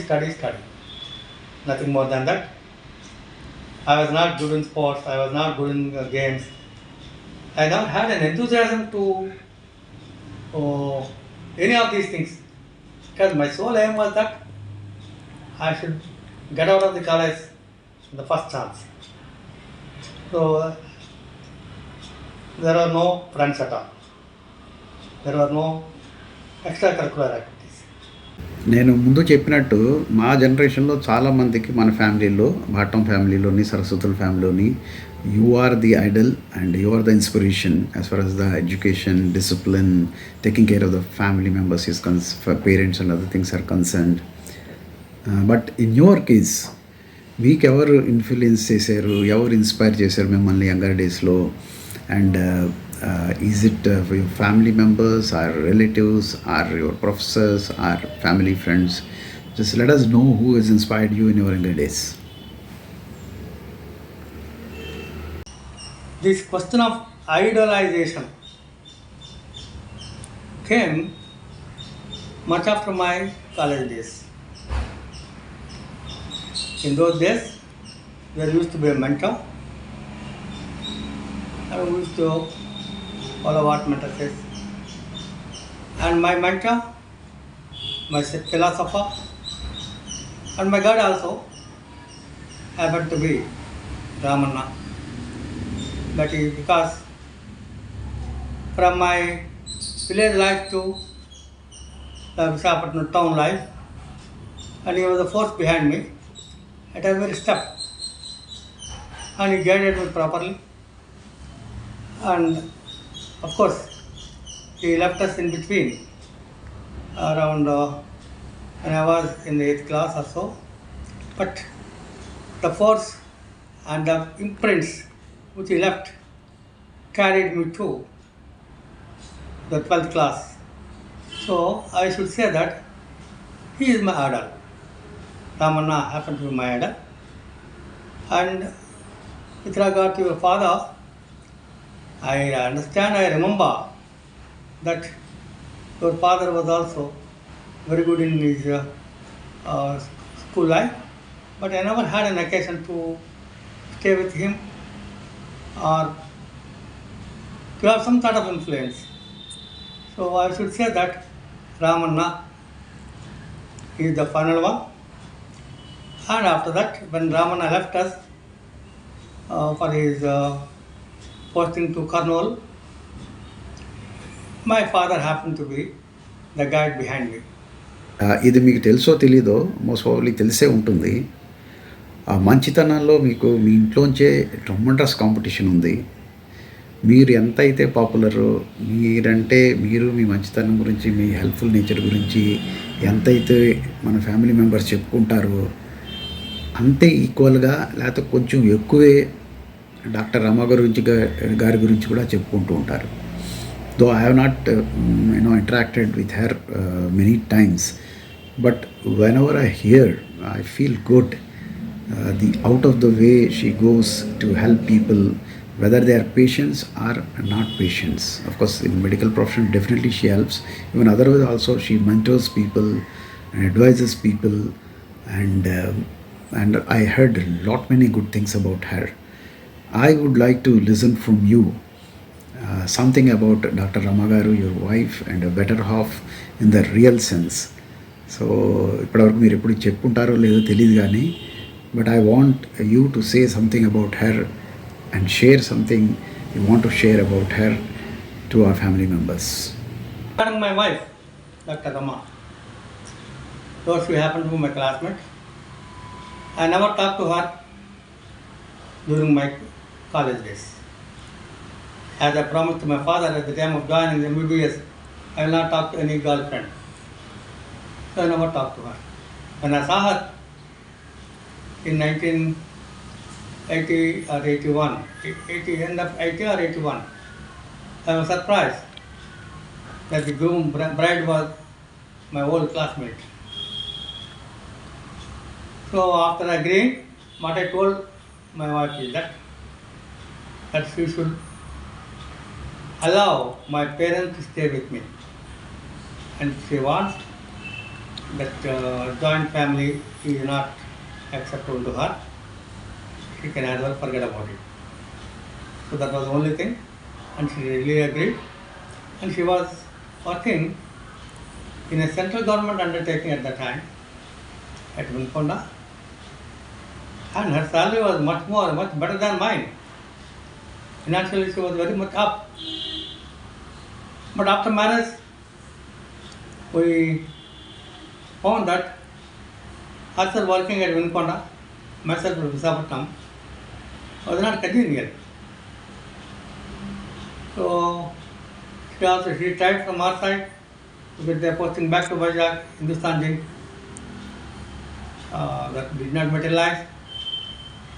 Nothing more than that. I was not good in sports. I was not good in games. I never had an enthusiasm to any of these things, because my sole aim was that I should get out of the college the first chance. So there are no friends at all. There were no extracurricular activities. నేను ముందు చెప్పినట్టు మా జనరేషన్లో చాలామందికి, మన ఫ్యామిలీలో, భాటం ఫ్యామిలీలోని, సరస్వతుల ఫ్యామిలీలోని, you are the idol and you are the inspiration as far as the education, discipline, taking care of the family members is for parents and other things are concerned. But in your case, మీకు ఎవరు influence చేశారు, ఎవరు inspire చేశారు మిమ్మల్ని younger డేస్లో? And is it your family members or relatives or your professors or family friends? Just let us know who has inspired you in your younger days. This question of idolization came much after my college days. In those days, there used to be a mentor. I used to follow what mentor says. And my mentor, my philosopher, and my God also happened to be Ramanna. That is because from my village life to the Visakhapatnam town life, and he was the force behind me at every step, and he guided me properly. And of course, he left us in between around when I was in the 8th class or so. But the force and the imprints which he left carried me to the 12th class. So I should say that he is my idol. Ramanna happened to be my idol. And with regard to your father, I understand, I remember that your father was also very good in his school life, but I never had an occasion to stay with him or to have some sort of influence. So I should say that Ramanna is the final one. And after that, when Ramanna left us for his posting to Kurnool, my father happened to be the guide behind me. ఇది మీకు తెలుసో తెలీదో, most probably తెలిసే ఉంటుంది. ఆ మంచితనంలో మీకు మీ ఇంట్లోంచే tremendous competition ఉంది. మీరు ఎంత అయితే పాపులరో, మీరు మీ మంచితనం గురించి, మీ హెల్ప్ఫుల్ నేచర్ గురించి ఎంతైతే మన ఫ్యామిలీ మెంబర్స్ చెప్పుకుంటారో, అంతే ఈక్వల్గా లేకపోతే కొంచెం ఎక్కువే డాక్టర్ రమ గారి గురించి కూడా చెప్పుకుంటూ ఉంటారు. Though I have not interacted with her many times, But whenever I hear, I feel good. The out of the way she goes to help people, whether they are patients or not patients. Of course, in medical profession, definitely she helps. Even otherwise, also she mentors people and advises people, and I heard a lot many good things about her. I would like to listen from you something about Dr. Ramagaru, your wife, and a better half in the real sense. So ఇప్పటివరకు మీరు ఎప్పుడు చెప్పుంటారో లేదో తెలియదు కానీ but I want you to say something about her and share something you want to share about her to our family members. Regarding my wife, Dr. Rama, though she happened to be my classmate, I never talked to her during my college days. As I promised to my father at the time of joining the MBBS, I will not talk to any girlfriend. So I never talked to her. When I saw her in 1980 or 81, 80, end of 80 or 81, I was surprised that the bride was my old classmate. So after agreeing, what I told my wife is that she should allow my parents to stay with me. And she wants that joint family is not acceptable to her. She can as well forget about it. So that was the only thing, and she really agreed. And she was working in a central government undertaking at that time at Vilkonda, and her salary was much better than mine. Financially, she was very much up. But after marriage, we found that herself working at Vilkonda, myself at Visakhapatnam, was not convenient. So she tried from our side to get their posting back to Vizag, Hindustan Zinc. That did not materialize,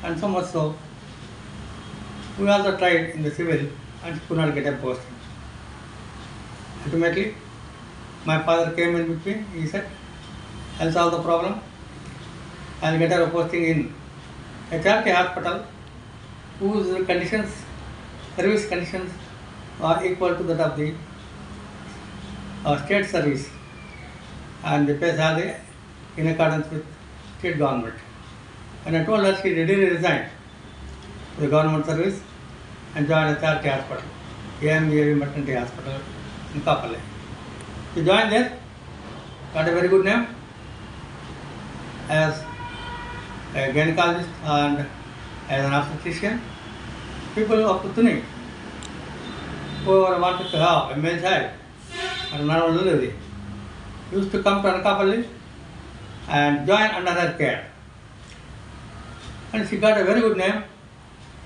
and so much so, we also tried in the civil and she could not get a posting. Ultimately, my father came in between. He said, I'll solve the problem. I'll get her a posting in a charity hospital whose conditions, service conditions are equal to that of the state service, and they pay salary in accordance with state government. And I told her she readily resigned to the government service and joined a charity hospital, AMVAV Maternity Hospital in Kapale. She joined there, got a very good name as a gynecologist and as an obstetrician. People of Putuni, whoever wanted to have a male child and normal delivery, used to come to Anakapalli and join under her care. And she got a very good name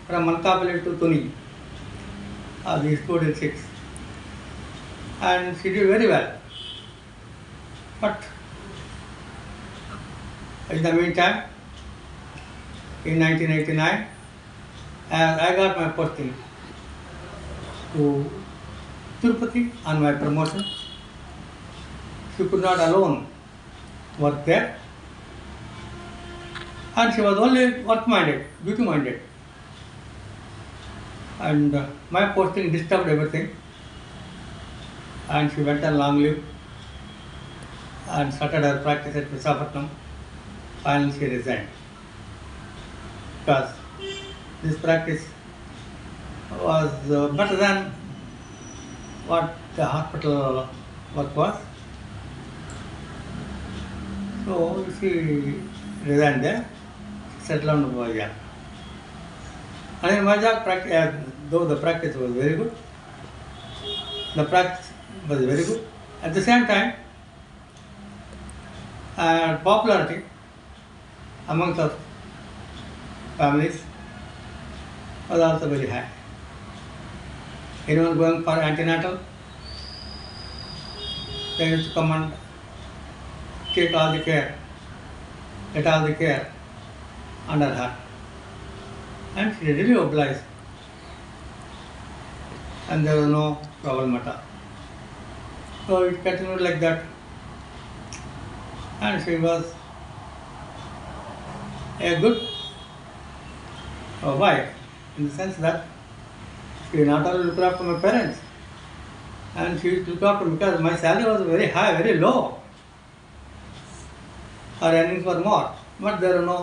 from Anakapalli to Tuni, these 2 districts. And she did very well. But in the meantime, in 1989, as I got my posting to Tirupati on my promotion, she could not alone work there, and she was only work-minded, duty-minded. And my posting disturbed everything, and she went on long leave and started her practice at Visakhapatnam. Finally, she resigned because this practice was better than what the hospital work was. So she resigned there, settled down in Vizag. And in Vizag, though the practice was very good, At the same time, popularity amongst our families was also very high. Anyone going for antenatal, they used to come and take all the care, get all the care under her. And she really obliged. And there was no problem at all. So it continued like that. and she was a good wife in the sense that she not only looked after my parents, and she looked after me because my salary was very high, very low. Her earnings were more, but there were no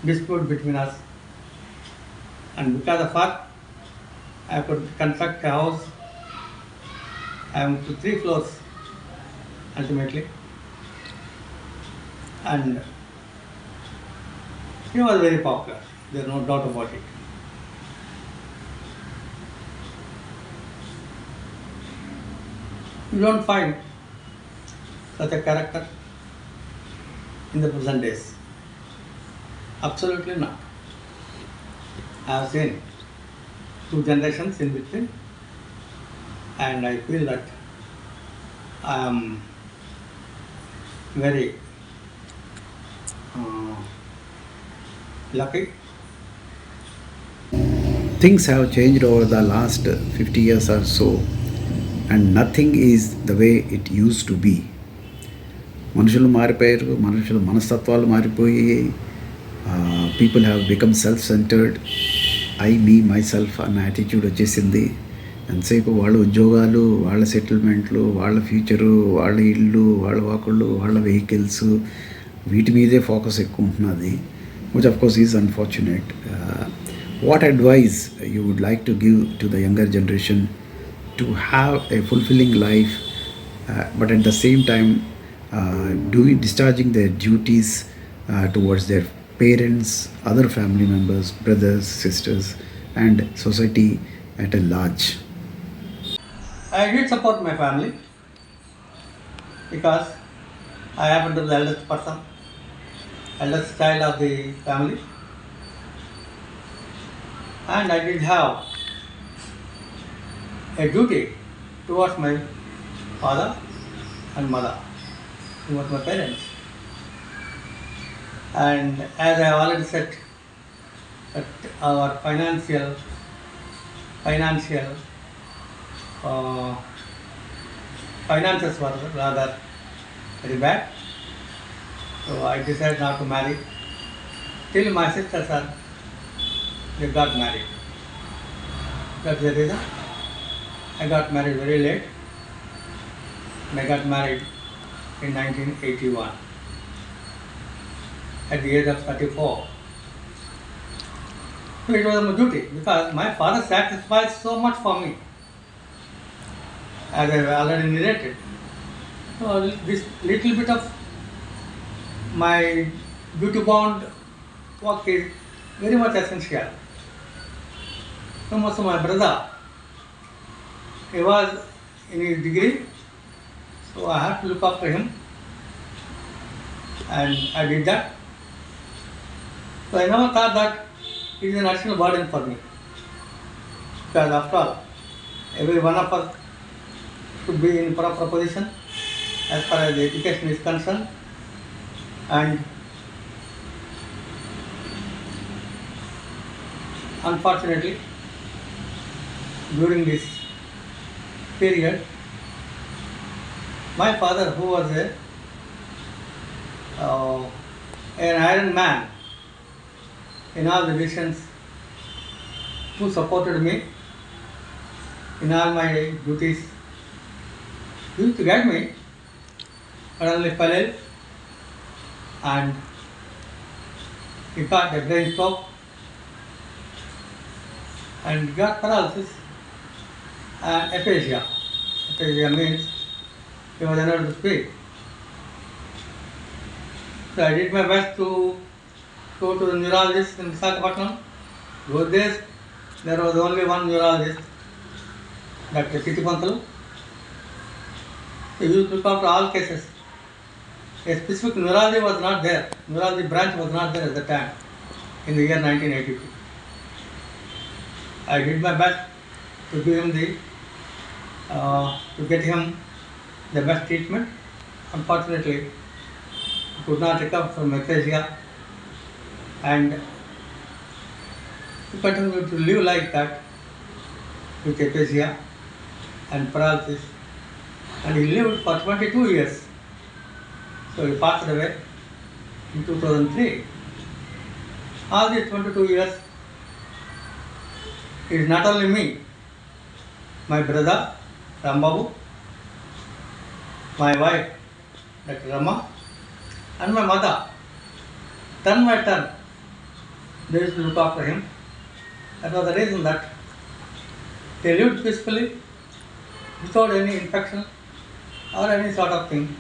dispute between us. And because of her, I could construct a house. I went to 3 floors ultimately. And she was very popular, there is no doubt about it. You don't find such a character in the present days. Absolutely not. I have seen 2 generations in between, and I feel that I am very lucky. Things have changed over the last 50 years or so, and nothing is the way it used to be. మనుషులు మారిపోయారు, మనుషుల మనస్తత్వాలు మారిపోయి, people have become self centred, I me my self అన్న attitude వచ్చేసింది. ఎంతసేపు వాళ్ళ ఉద్యోగాలు, వాళ్ళ సెటిల్మెంట్లు, వాళ్ళ ఫ్యూచరు, వాళ్ళ ఇళ్ళు, వాళ్ళ వాకుళ్ళు, వాళ్ళ వెహికల్స్, వీటి మీదే ఫోకస్ ఎక్కువ ఉంటున్నది, which of course is unfortunate. What advice you would like to give to the younger generation to have a fulfilling life, but at the same time discharging their duties towards their parents, other family members, brothers, sisters, and society at a large? I did support my family because I happen to be the eldest person, eldest child of the family, and I did have a duty towards my father and mother, towards my parents. And as I have already said, that our financial finances were rather very bad, so I decided not to marry till my sisters they got married. That's the reason I got married very late, and I got married in 1981 at the age of 34. So it was my duty because my father sacrificed so much for me, as I have already narrated. So this little bit of my duty bound work is very much essential. So also my brother, he was in his degree, so I had to look after him, and I did that. So I never thought that it is an additional burden for me, because after all, every one of us should be in proper position as far as the education is concerned, and unfortunately during this period, my father, who was an iron man in all the decisions, who supported me in all my duties, used to guide me, suddenly fell ill, and he got a brain stroke and got paralysis and aphasia. Aphasia means he was unable to speak. So I did my best to go to the neurologist in Visakhapatnam. Those days there was only one neurologist, Dr. Chittipantalu. He used to look after all cases. A specific neurology was not there. Neurology branch was not there at the time, in the year 1982. I did my best to give him to get him the best treatment. Unfortunately, he could not recover from aphasia, and he continued to live like that with aphasia and paralysis, and he lived for 22 years. So he passed away in 2003. All these 22 years, it is not only me, my brother Rambabu, my wife Dr. Rama, and my mother. Turn by turn, they used to look after him. That was the reason that they lived peacefully, without any infection or any sort of thing.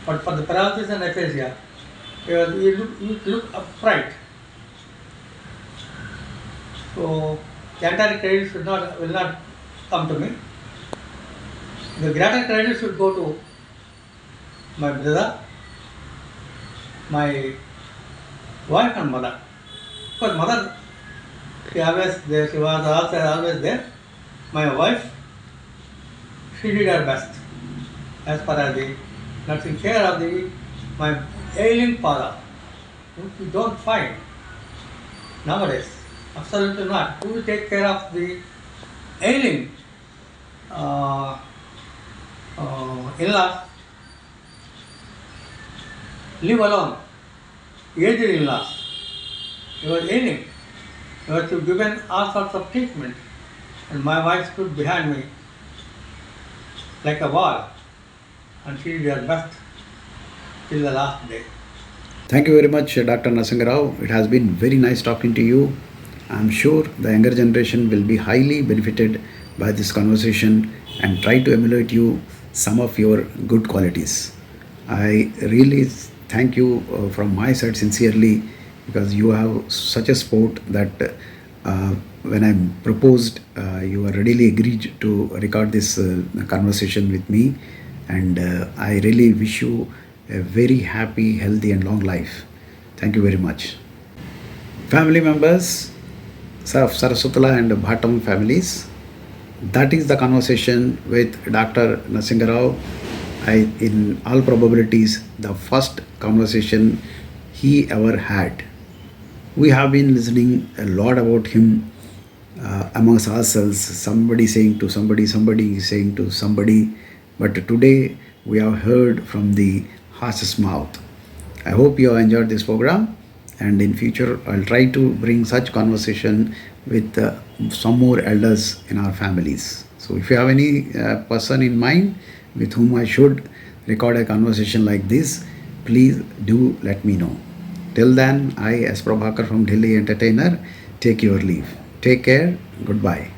But for the paralysis and aphasia, you look upright. So the entire credit will not come to me. The greater credit should go to my brother, my wife and mother. Because mother, she was also always there. My wife, she did her best as far as the nursing care of my ailing father, which you don't find nowadays. Absolutely not. Who will take care of the ailing in-laws? Leave alone aged in-laws. He was ailing. He was given all sorts of treatment. And my wife stood behind me like a wall. And she did her best till the last day. Thank you very much, Dr. Narasinga Rao. It has been very nice talking to you. I'm sure the younger generation will be highly benefited by this conversation and try to emulate you some of your good qualities. I really thank you from my side sincerely, because you have such a support that when I proposed, you are readily agreed to record this conversation with me, and I really wish you a very happy, healthy and long life. Thank you very much. Family members of Saraswatala and Bhattam families, that is the conversation with Dr. Narasinga Rao. In all probabilities, the first conversation he ever had. We have been listening a lot about him amongst ourselves, somebody saying to somebody, somebody saying to somebody, but today we have heard from the horse's mouth. I hope you have enjoyed this program, and in future I'll try to bring such conversation with some more elders in our families. So if you have any person in mind with whom I should record a conversation like this, please do let me know. Till then, I, as Prabhakar from Delhi Entertainer, take your leave. Take care. Goodbye.